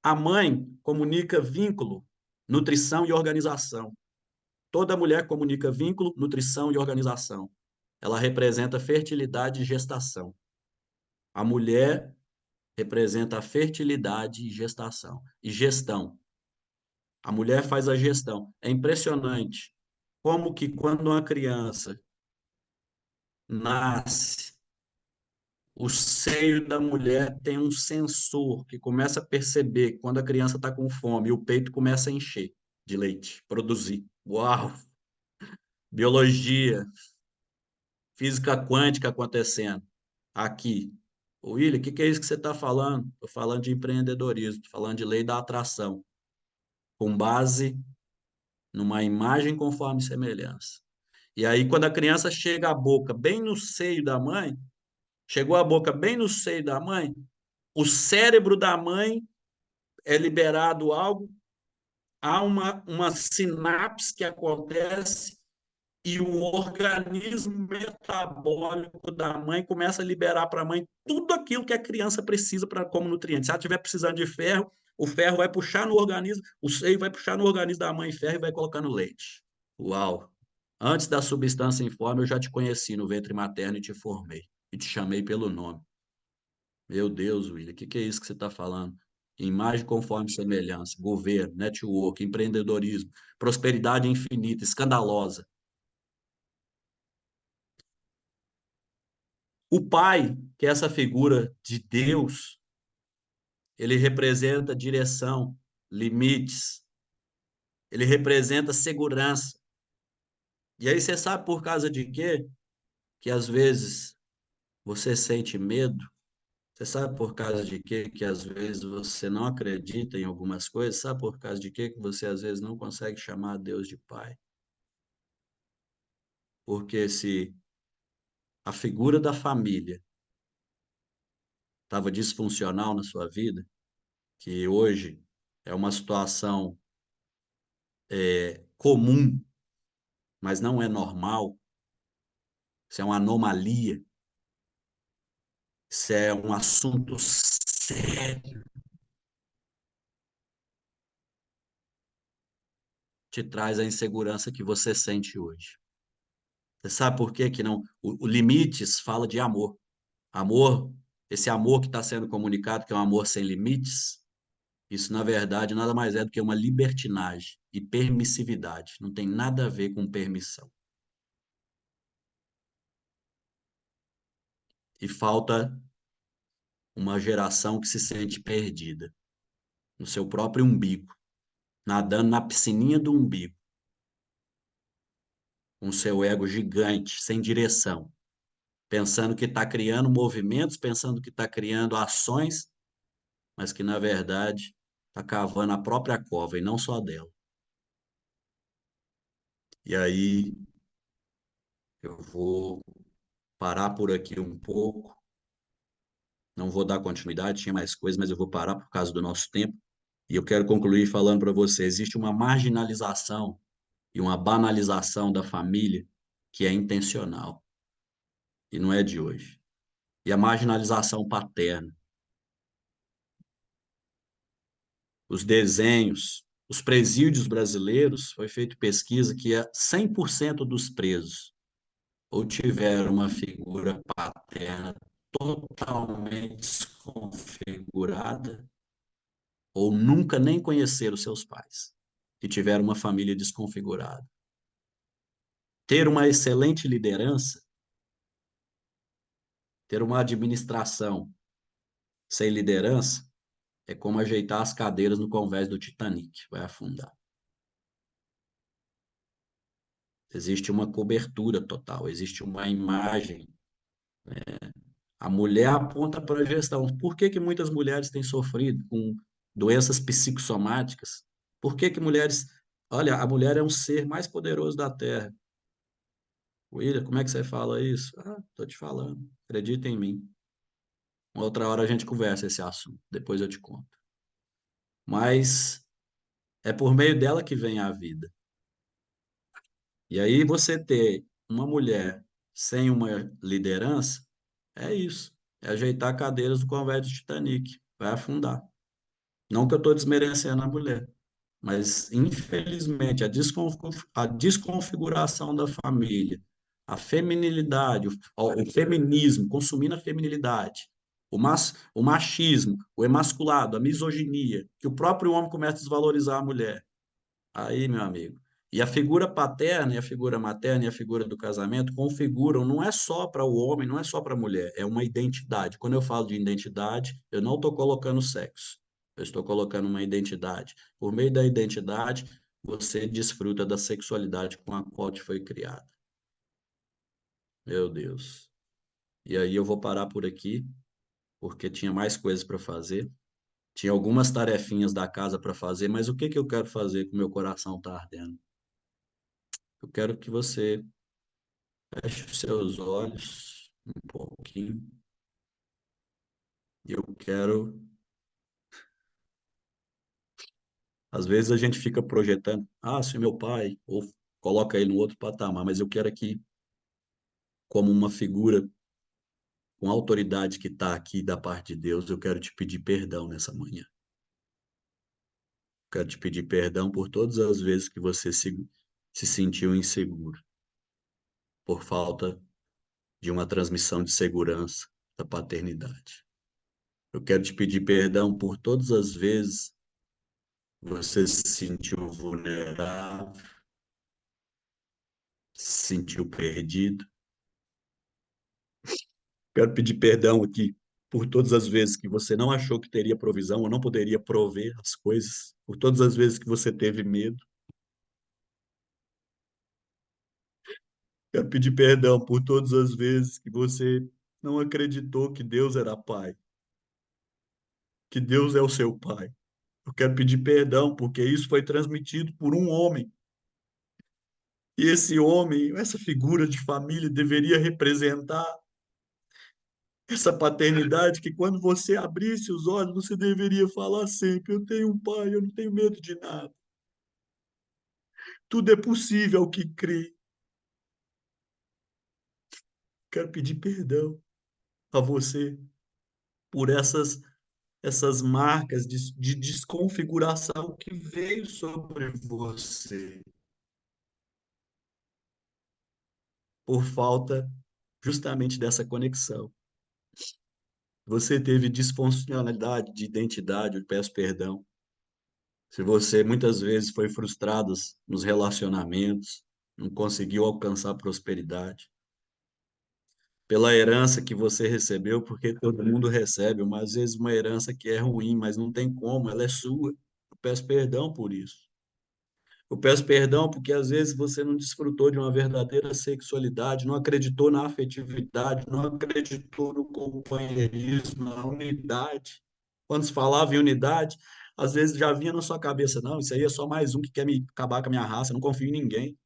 A mãe comunica vínculo, nutrição e organização. Toda mulher comunica vínculo, nutrição e organização. Ela representa fertilidade e gestação. A mulher representa a fertilidade e gestação. E gestão. A mulher faz a gestão. É impressionante como que quando uma criança nasce, o seio da mulher tem um sensor que começa a perceber quando a criança está com fome e o peito começa a encher de leite, produzir. Uau! Biologia, física quântica acontecendo aqui. William, o que é isso que você está falando? Estou falando de empreendedorismo, estou falando de lei da atração, com base numa imagem conforme semelhança. E aí, quando a criança chega a boca bem no seio da mãe, chegou a boca bem no seio da mãe, o cérebro da mãe é liberado algo há uma sinapse que acontece e o organismo metabólico da mãe começa a liberar para a mãe tudo aquilo que a criança precisa para como nutriente. Se ela estiver precisando de ferro, o ferro vai puxar no organismo, o seio vai puxar no organismo da mãe ferro e vai colocar no leite. Uau! Antes da substância informe, eu já te conheci no ventre materno e te formei. E te chamei pelo nome. Meu Deus, William, o que é isso que você está falando? Imagem conforme semelhança, governo, network, empreendedorismo, prosperidade infinita, escandalosa. O pai, que é essa figura de Deus, ele representa direção, limites, ele representa segurança. E aí você sabe por causa de quê? Que às vezes você sente medo. Você sabe por causa de quê? Que às vezes você não acredita em algumas coisas. Sabe por causa de quê? Que você às vezes não consegue chamar Deus de pai. Porque se a figura da família estava disfuncional na sua vida, que hoje é uma situação comum, mas não é normal, isso é uma anomalia, isso é um assunto sério, te traz a insegurança que você sente hoje. Você sabe por quê que não? O limites fala de amor. Amor, esse amor que está sendo comunicado, que é um amor sem limites, isso na verdade nada mais é do que uma libertinagem e permissividade. Não tem nada a ver com permissão. E falta uma geração que se sente perdida no seu próprio umbigo, nadando na piscininha do umbigo, com seu ego gigante, sem direção, pensando que está criando movimentos, pensando que está criando ações, mas que na verdade está cavando a própria cova e não só a dela. E aí eu vou parar por aqui um pouco, não vou dar continuidade, tinha mais coisas, mas eu vou parar por causa do nosso tempo. E eu quero concluir falando para você, existe uma marginalização e uma banalização da família que é intencional e não é de hoje. E a marginalização paterna, os desenhos, os presídios brasileiros, foi feita pesquisa que 100% dos presos ou tiveram uma figura paterna totalmente desconfigurada ou nunca nem conheceram seus pais e tiveram uma família desconfigurada. Ter uma excelente liderança, ter uma administração sem liderança, é como ajeitar as cadeiras no convés do Titanic, vai afundar. Existe uma cobertura total, existe uma imagem. A mulher aponta para a gestão. Por que que muitas mulheres têm sofrido com doenças psicossomáticas? Por que que mulheres... Olha, a mulher é um ser mais poderoso da Terra. William, como é que você fala isso? Ah, tô te falando. Acredita em mim. Uma outra hora a gente conversa esse assunto. Depois eu te conto. Mas é por meio dela que vem a vida. E aí você ter uma mulher sem uma liderança, é isso. É ajeitar cadeiras do convés do Titanic. Vai afundar. Não que eu estou desmerecendo a mulher, mas infelizmente a desconfiguração da família, a feminilidade, o feminismo, consumindo a feminilidade, o machismo, o emasculado, a misoginia, que o próprio homem começa a desvalorizar a mulher. Aí, meu amigo. E a figura paterna, e a figura materna, e a figura do casamento configuram, não é só para o homem, não é só para a mulher, é uma identidade. Quando eu falo de identidade, eu não estou colocando sexo, eu estou colocando uma identidade. Por meio da identidade, você desfruta da sexualidade com a qual te foi criada. Meu Deus. E aí eu vou parar por aqui, porque tinha mais coisas para fazer. Tinha algumas tarefinhas da casa para fazer, mas o que que eu quero fazer com o meu coração tá ardendo? Eu quero que você feche os seus olhos um pouquinho. Eu quero Às vezes a gente fica projetando, se meu pai, ou coloca ele no outro patamar, mas eu quero aqui, como uma figura com autoridade que está aqui da parte de Deus, eu quero te pedir perdão nessa manhã. Quero te pedir perdão por todas as vezes que você se sentiu inseguro, por falta de uma transmissão de segurança da paternidade. Eu quero te pedir perdão por todas as vezes que você se sentiu vulnerável, se sentiu perdido. Quero pedir perdão aqui por todas as vezes que você não achou que teria provisão ou não poderia prover as coisas, por todas as vezes que você teve medo. Quero pedir perdão por todas as vezes que você não acreditou que Deus era pai, que Deus é o seu pai. Eu quero pedir perdão porque isso foi transmitido por um homem. E esse homem, essa figura de família, deveria representar essa paternidade que quando você abrisse os olhos, você deveria falar sempre: eu tenho um pai, eu não tenho medo de nada. Tudo é possível ao que crê. Quero pedir perdão a você por essas marcas de desconfiguração que veio sobre você, por falta justamente dessa conexão. Você teve disfuncionalidade de identidade, eu peço perdão. Se você muitas vezes foi frustrado nos relacionamentos, não conseguiu alcançar prosperidade, pela herança que você recebeu, porque todo mundo recebe, mas às vezes uma herança que é ruim, mas não tem como, ela é sua. Eu peço perdão por isso. Eu peço perdão porque às vezes você não desfrutou de uma verdadeira sexualidade, não acreditou na afetividade, não acreditou no companheirismo, na unidade. Quando se falava em unidade, às vezes já vinha na sua cabeça, não, isso aí é só mais um que quer me acabar com a minha raça, eu não confio em ninguém.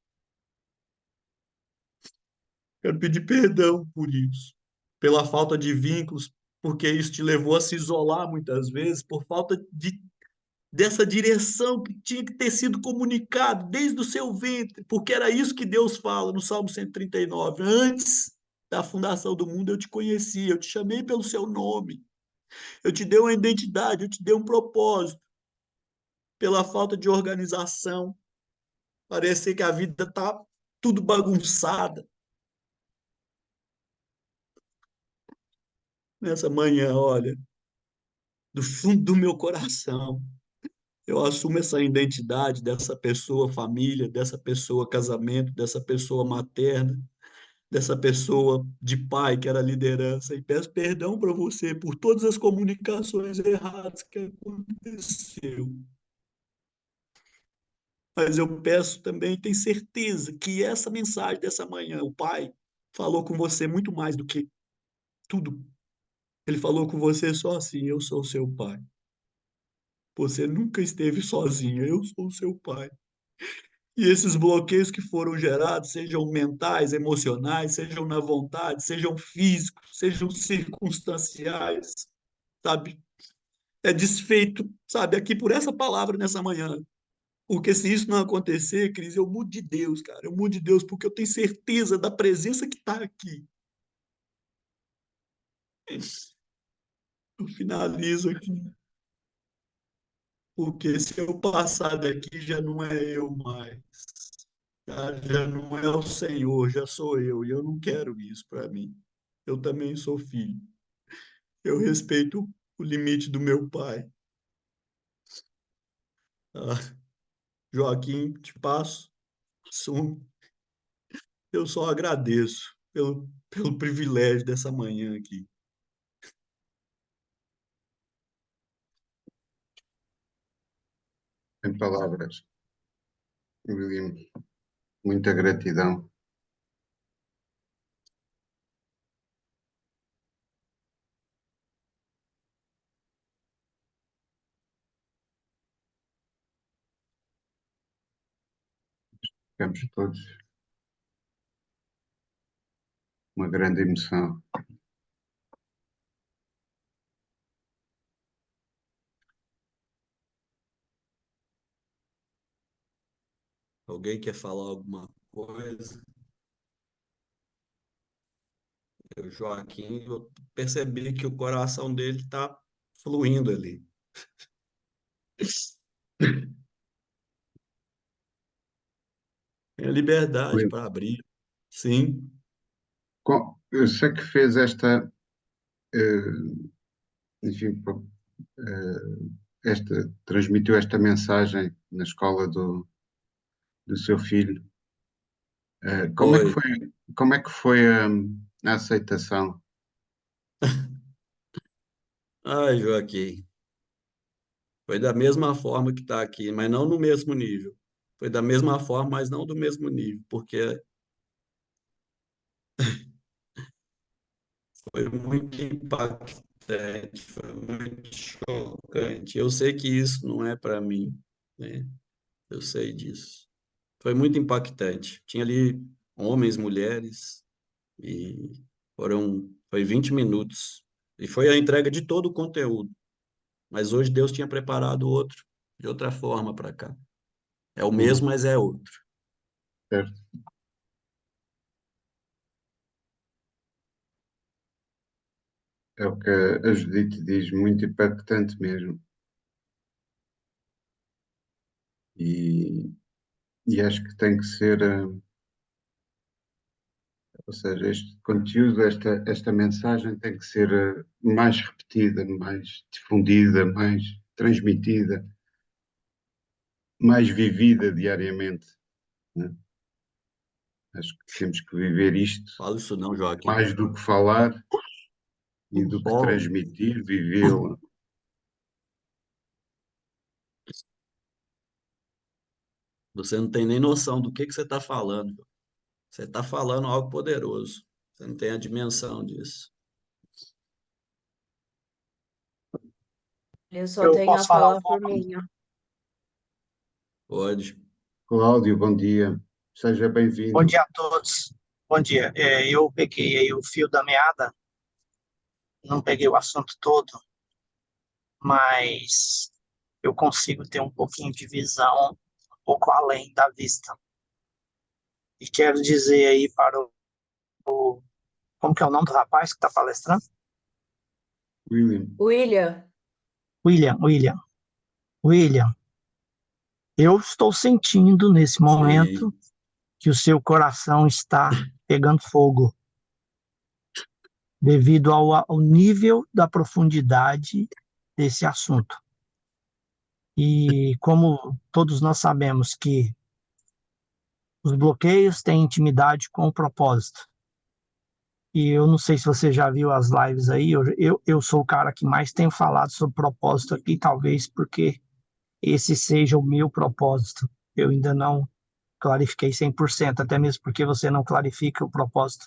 Quero pedir perdão por isso, pela falta de vínculos, porque isso te levou a se isolar muitas vezes, por falta dessa direção que tinha que ter sido comunicado desde o seu ventre, porque era isso que Deus fala no Salmo 139. Antes da fundação do mundo eu te conheci, eu te chamei pelo seu nome, eu te dei uma identidade, eu te dei um propósito. Pela falta de organização, parecer que a vida está tudo bagunçada. Nessa manhã, olha, do fundo do meu coração, eu assumo essa identidade dessa pessoa família, dessa pessoa casamento, dessa pessoa materna, dessa pessoa de pai que era liderança e peço perdão para você por todas as comunicações erradas que aconteceu. Mas eu peço também, tenho certeza que essa mensagem dessa manhã, o pai falou com você muito mais do que tudo. Ele falou com você só assim: eu sou seu pai. Você nunca esteve sozinho, eu sou seu pai. E esses bloqueios que foram gerados, sejam mentais, emocionais, sejam na vontade, sejam físicos, sejam circunstanciais, sabe? É desfeito, sabe, aqui por essa palavra nessa manhã. Porque se isso não acontecer, Cris, eu mudo de Deus, cara. Eu mudo de Deus porque eu tenho certeza da presença que está aqui. Eu finalizo aqui. Porque se eu passar daqui, já não é eu mais. Já não é o Senhor, já sou eu. E eu não quero isso para mim. Eu também sou filho. Eu respeito o limite do meu pai. Ah, Joaquim, te passo, assumo. Eu só agradeço pelo privilégio dessa manhã aqui. Em palavras, William, muita gratidão. Ficamos todos uma grande emoção. Alguém quer falar alguma coisa? O Joaquim, eu percebi que o coração dele está fluindo ali. Tem a liberdade para abrir. Sim, Eu sei que fez enfim, transmitiu esta mensagem na escola do seu filho. foi. Como é que foi a aceitação? Ai, Joaquim, foi da mesma forma que está aqui, mas não no mesmo nível. Foi da mesma forma, mas não do mesmo nível, porque foi muito impactante, foi muito chocante. Eu sei que isso não é para mim, né? Eu sei disso. Foi muito impactante. Tinha ali homens, mulheres, e foi 20 minutos. E foi a entrega de todo o conteúdo. Mas hoje Deus tinha preparado outro, de outra forma para cá. É o Uhum, mesmo, mas é outro. certo. É o que a Judite diz, muito impactante mesmo. E, e acho que tem que ser, ou seja, este conteúdo, esta mensagem tem que ser mais repetida, mais difundida, mais transmitida, mais vivida diariamente, né? Acho que temos que viver isto Fala isso não, Joaquim. mais do que falar e do que Ó, transmitir, vivê-lo. você não tem nem noção do que você está falando. Você está falando algo poderoso. Você não tem a dimensão disso. Eu só Eu tenho a posso falar um falar por pouco? mim, ó. Pode. Cláudio, bom dia. Seja Bom bem-vindo. dia a todos. Bom dia. Eu peguei aí o fio da meada, não peguei o assunto todo, mas eu consigo ter um pouquinho de visão um pouco além da vista. E quero dizer aí para como que é o nome do rapaz que está palestrando? William, William, William. William, eu estou sentindo nesse momento Sim, que o seu coração está pegando fogo, devido ao nível da profundidade desse assunto. E como todos nós sabemos que os bloqueios têm intimidade com o propósito. E eu não sei se você já viu as lives aí, eu sou o cara que mais tem falado sobre propósito aqui, talvez porque esse seja o meu propósito. Eu ainda não clarifiquei 100%, até mesmo porque você não clarifica o propósito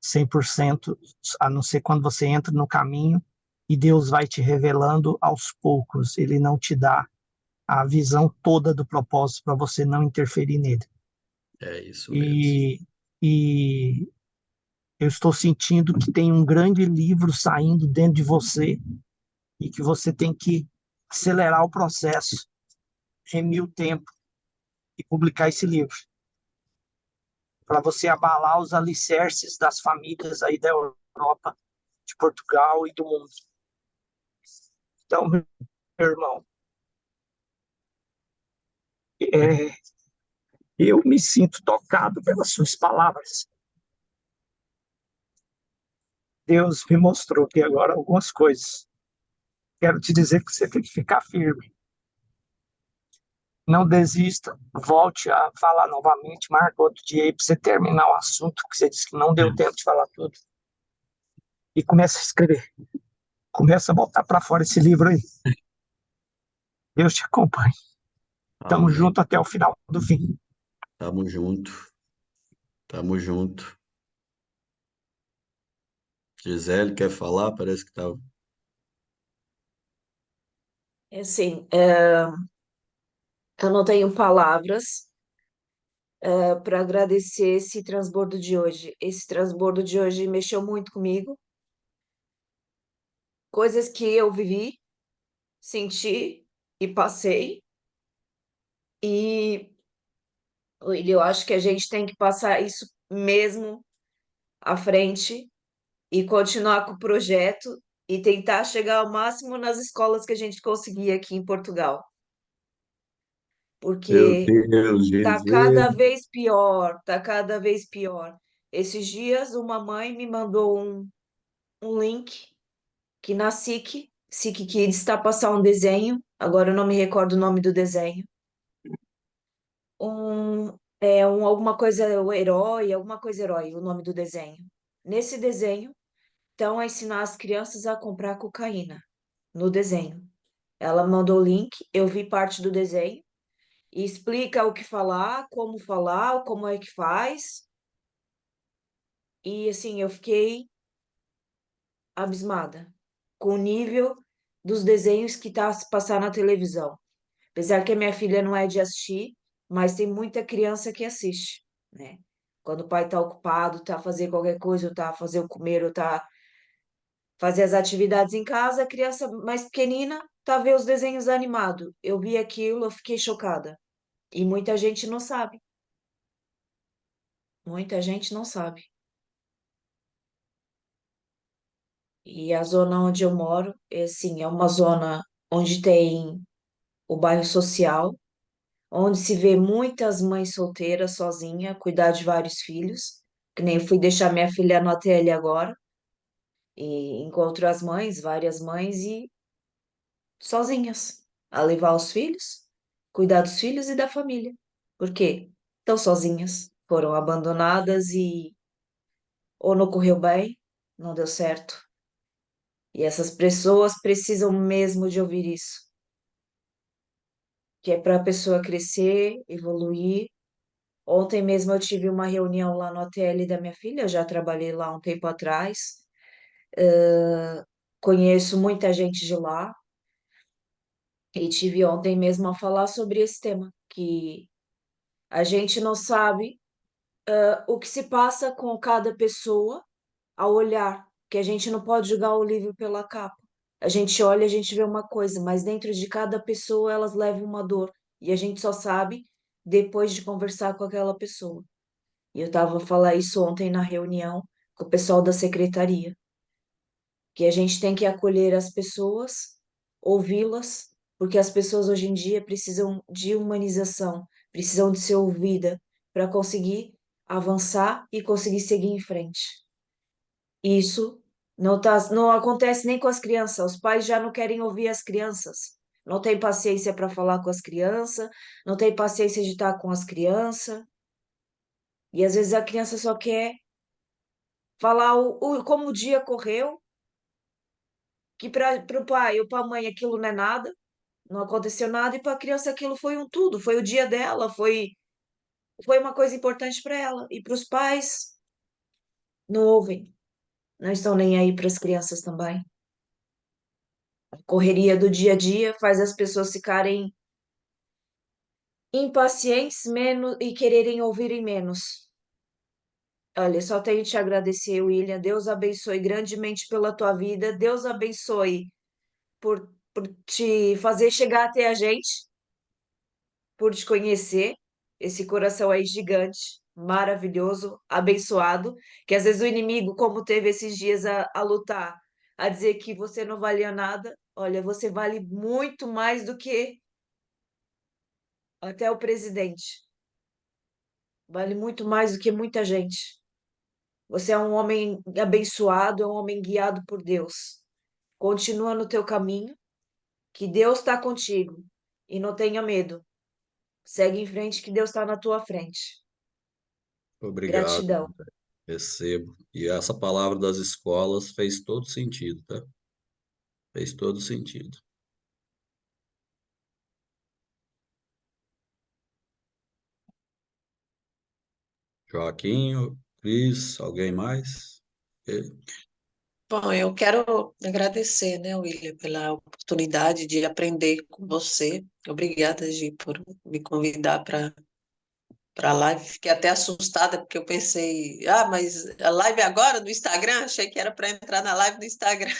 100%, a não ser quando você entra no caminho e Deus vai te revelando aos poucos. Ele não te dá a visão toda do propósito para você não interferir nele. é isso mesmo. E, e eu estou sentindo que tem um grande livro saindo dentro de você e que você tem que acelerar o processo, remir o tempo e publicar esse livro, para você abalar os alicerces das famílias aí da Europa, de Portugal e do mundo. Então, meu irmão, é, eu me sinto tocado pelas suas palavras. Deus me mostrou aqui agora algumas coisas. Quero te dizer que você tem que ficar firme. Não desista, volte a falar novamente, marca outro dia aí para você terminar o assunto, que você disse que não deu tempo de falar tudo. E começa a escrever. Começa a botar para fora esse livro aí. Deus te acompanhe. Tamo Amém. junto até o final do fim. Tamo junto. Tamo junto. Gisele quer falar? Parece que tá. é assim, eu não tenho palavras para agradecer esse transbordo de hoje. Esse transbordo de hoje mexeu muito comigo. Coisas que eu vivi, senti e passei. E William, eu acho que a gente tem que passar isso mesmo à frente e continuar com o projeto e tentar chegar ao máximo nas escolas que a gente conseguir aqui em Portugal, Meu porque Deus, tá cada Jesus. vez pior, tá cada vez pior. Esses dias uma mãe me mandou um link que na SIC Kids está a passar um desenho, agora eu não me recordo o nome do desenho, alguma coisa, o herói, alguma coisa herói, o nome do desenho. Nesse desenho, estão a ensinar as crianças a comprar cocaína, no desenho. Ela mandou o link, eu vi parte do desenho, e explica o que falar, como é que faz, e assim, eu fiquei abismada com o nível dos desenhos que está a se passar na televisão. Apesar que a minha filha não é de assistir, mas tem muita criança que assiste, né? Quando o pai está ocupado, está a fazer qualquer coisa, ou está a fazer o comer, ou está a fazer as atividades em casa, a criança mais pequenina está a ver os desenhos animados. Eu vi aquilo, eu fiquei chocada. E muita gente não sabe. Muita gente não sabe. E a zona onde eu moro, é assim, é uma zona onde tem o bairro social, onde se vê muitas mães solteiras sozinha, cuidar de vários filhos, que nem eu fui deixar minha filha no ATL agora, e encontro as mães, várias mães, e sozinhas, a levar os filhos, cuidar dos filhos e da família. Por quê? Estão sozinhas, foram abandonadas e ou não correu bem, não deu certo. E essas pessoas precisam mesmo de ouvir isso, que é para a pessoa crescer, evoluir. Ontem mesmo eu tive uma reunião lá no ATL da minha filha, eu já trabalhei lá um tempo atrás, conheço muita gente de lá e tive ontem mesmo a falar sobre esse tema, que a gente não sabe o que se passa com cada pessoa ao olhar, que a gente não pode julgar o livro pela capa. A gente olha, a gente vê uma coisa, mas dentro de cada pessoa elas levam uma dor e a gente só sabe depois de conversar com aquela pessoa. E eu estava a falar isso ontem na reunião com o pessoal da secretaria, que a gente tem que acolher as pessoas, ouvi-las, porque as pessoas hoje em dia precisam de humanização, precisam de ser ouvida para conseguir avançar e conseguir seguir em frente. Isso não acontece nem com as crianças. Os pais já não querem ouvir as crianças. Não tem paciência para falar com as crianças, não tem paciência de estar com as crianças. E às vezes a criança só quer falar como o dia correu, que para o pai ou para a mãe aquilo não é nada, não aconteceu nada, e para a criança aquilo foi um tudo, foi o dia dela, foi uma coisa importante para ela. E para os pais, não ouvem, não estão nem aí para as crianças também. A correria do dia a dia faz as pessoas ficarem impacientes menos e quererem ouvirem menos. Olha, só tenho que te agradecer, William. Deus abençoe grandemente pela tua vida. Deus abençoe por te fazer chegar até a gente, por te conhecer. Esse coração aí gigante, maravilhoso, abençoado. Que às vezes o inimigo, como teve esses dias a lutar, a dizer que você não valia nada. Olha, você vale muito mais do que até o presidente. Vale muito mais do que muita gente. Você é um homem abençoado, é um homem guiado por Deus. Continua no teu caminho, que Deus está contigo. E não tenha medo. Segue em frente, que Deus está na tua frente. Obrigado, Gratidão. recebo. E essa palavra das escolas fez todo sentido, tá? Fez todo sentido. Joaquim, Cris, alguém mais? E- Bom, eu quero agradecer, né, William, pela oportunidade de aprender com você. Obrigada, Gi, por me convidar para a live. Fiquei até assustada, porque eu pensei, mas a live é agora no Instagram? Achei que era para entrar na live no Instagram.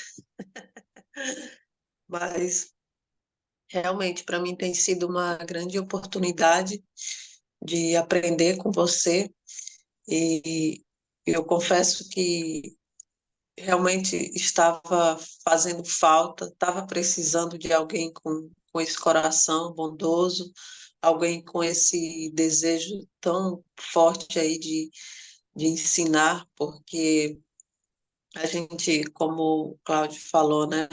Mas realmente, para mim, tem sido uma grande oportunidade de aprender com você e eu confesso que realmente estava fazendo falta, estava precisando de alguém com esse coração bondoso, alguém com esse desejo tão forte aí de ensinar, porque a gente, como o Cláudio falou, né,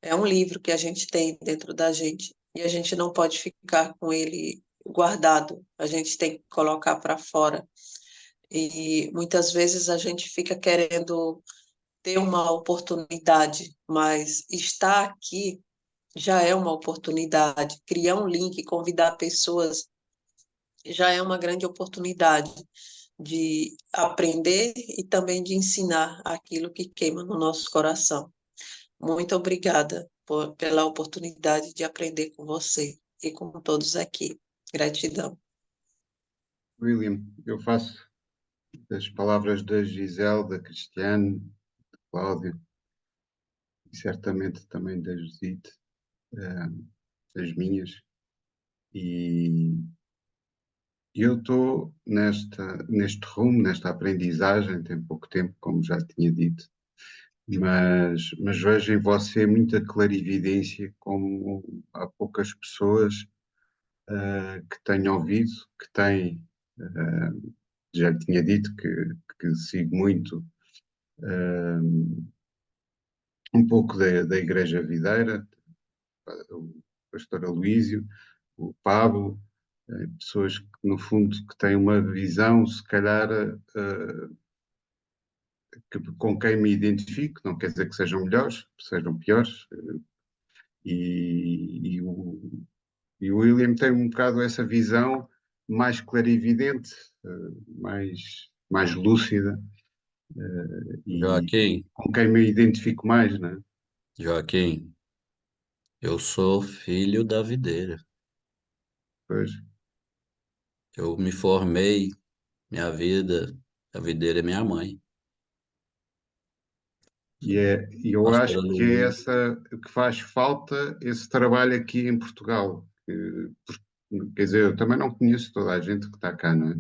é um livro que a gente tem dentro da gente e a gente não pode ficar com ele guardado, a gente tem que colocar para fora. E muitas vezes a gente fica querendo ter uma oportunidade, mas estar aqui já é uma oportunidade. Criar um link, convidar pessoas já é uma grande oportunidade de aprender e também de ensinar aquilo que queima no nosso coração. Muito obrigada pela oportunidade de aprender com você e com todos aqui. Gratidão. William, eu faço das palavras da Gisele, da Cristiane, do Cláudio e certamente também da Judite, as minhas. E eu estou neste rumo, nesta aprendizagem, tem pouco tempo, como já tinha dito, mas vejo em você muita clarividência, como há poucas pessoas que tenho ouvido, que têm, já lhe tinha dito que sigo muito um pouco da Igreja Videira, o pastor Aloísio, o Pablo, pessoas que, no fundo, que têm uma visão, se calhar, com quem me identifico, não quer dizer que sejam melhores, sejam piores, e, e, o, e o William tem um bocado essa visão mais clarividente, mais lúcida, e Joaquim, com quem me identifico mais, né? Joaquim, eu sou filho da videira. Pois. Eu me formei, minha vida, a videira é minha mãe. E eu Pastor acho que é Luiz. essa que faz falta esse trabalho aqui em Portugal. Quer dizer, eu também não conheço toda a gente que está cá, não é?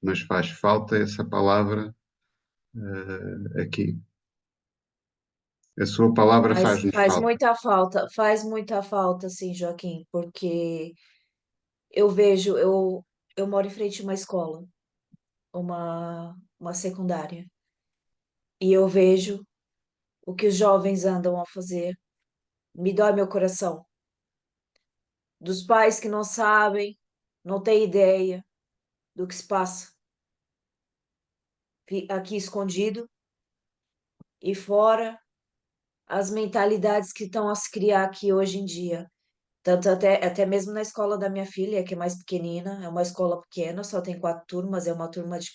Mas faz falta essa palavra aqui. A sua palavra faz-nos falta. Faz muita falta, sim, Joaquim, porque eu vejo, eu moro em frente a uma escola, uma secundária, e eu vejo o que os jovens andam a fazer, me dói meu coração. Dos pais que não sabem, não têm ideia do que se passa aqui escondido e fora as mentalidades que estão a se criar aqui hoje em dia. Tanto até mesmo na escola da minha filha, que é mais pequenina, é uma escola pequena, só tem 4 turmas, é uma turma de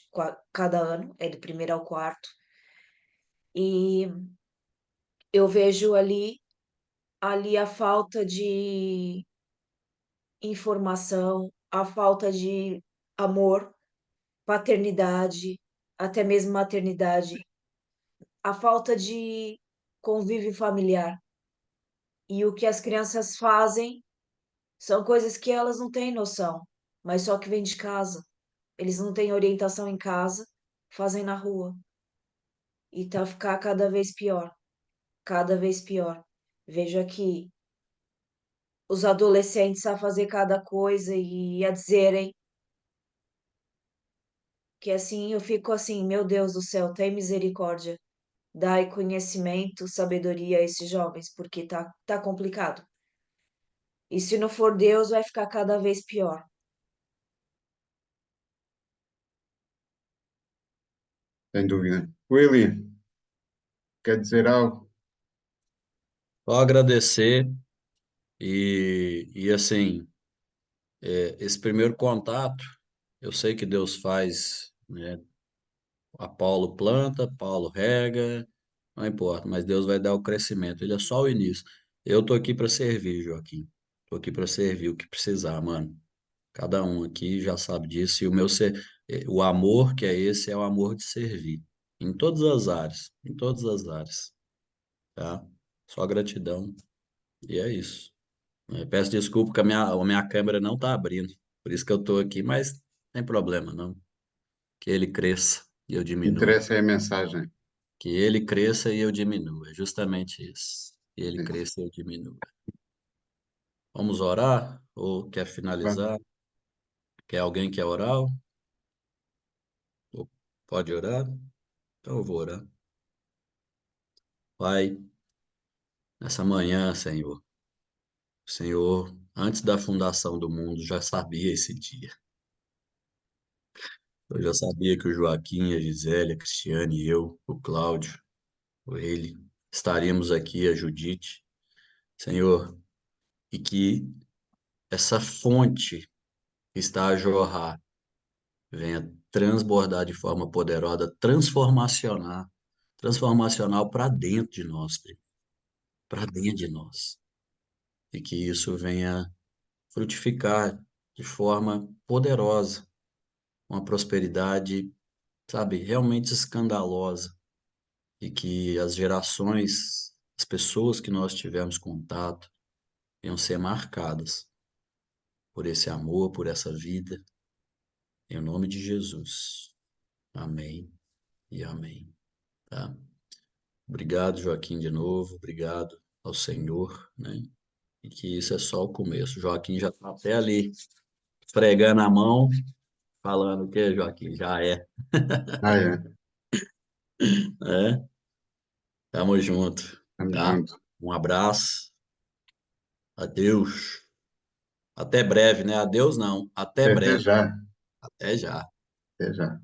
cada ano, é do primeiro ao quarto. E eu vejo ali a falta de informação, a falta de amor, paternidade, até mesmo maternidade, a falta de convívio familiar. E o que as crianças fazem são coisas que elas não têm noção, mas só que vem de casa. Eles não têm orientação em casa, fazem na rua. E tá a ficar cada vez pior, cada vez pior. Vejo aqui os adolescentes a fazer cada coisa e a dizerem que assim eu fico assim, meu Deus do céu, tem misericórdia. Dai conhecimento, sabedoria a esses jovens, porque tá complicado. E se não for Deus, vai ficar cada vez pior. Sem dúvida. William, quer dizer algo? Só agradecer e assim, esse primeiro contato, eu sei que Deus faz, né? A Paulo planta, Paulo rega, não importa, mas Deus vai dar o crescimento. Ele é só o início. Eu tô aqui para servir, Joaquim. Tô aqui para servir o que precisar, mano. Cada um aqui já sabe disso. E o amor que é esse é o amor de servir. Em todas as áreas. Em todas as áreas. Tá? Só gratidão. E é isso. Peço desculpa que a minha câmera não tá abrindo. Por isso que eu estou aqui, mas não tem problema, não. Que ele cresça e eu O que diminua. interessa é a mensagem. Que ele cresça e eu diminua. É justamente isso. Que ele Isso. cresça e eu diminua. Vamos orar? Ou quer Vamos. finalizar? Quer alguém quer orar? Ou pode orar? Então eu vou orar. Pai, nessa manhã, Senhor, o Senhor, antes da fundação do mundo, já sabia esse dia. Eu já sabia que o Joaquim, a Gisele, a Cristiane, eu, o Cláudio, o ele, estaríamos aqui, a Judite, Senhor, e que essa fonte que está a jorrar venha transbordar de forma poderosa, transformacional para dentro de nós, para dentro de nós. E que isso venha frutificar de forma poderosa, uma prosperidade, sabe, realmente escandalosa. E que as gerações, as pessoas que nós tivemos contato, venham ser marcadas por esse amor, por essa vida, em nome de Jesus. Amém e amém. Tá? Obrigado, Joaquim, de novo. Obrigado ao Senhor, né? E que isso é só o começo. Joaquim já está até ali, esfregando a mão, falando o que, Joaquim? Já é. Ah, é. É? Tamo junto, Estamos tá? juntos. Um abraço. Adeus. Até breve, né? Adeus não. Até Até breve. já. Até já. Até já.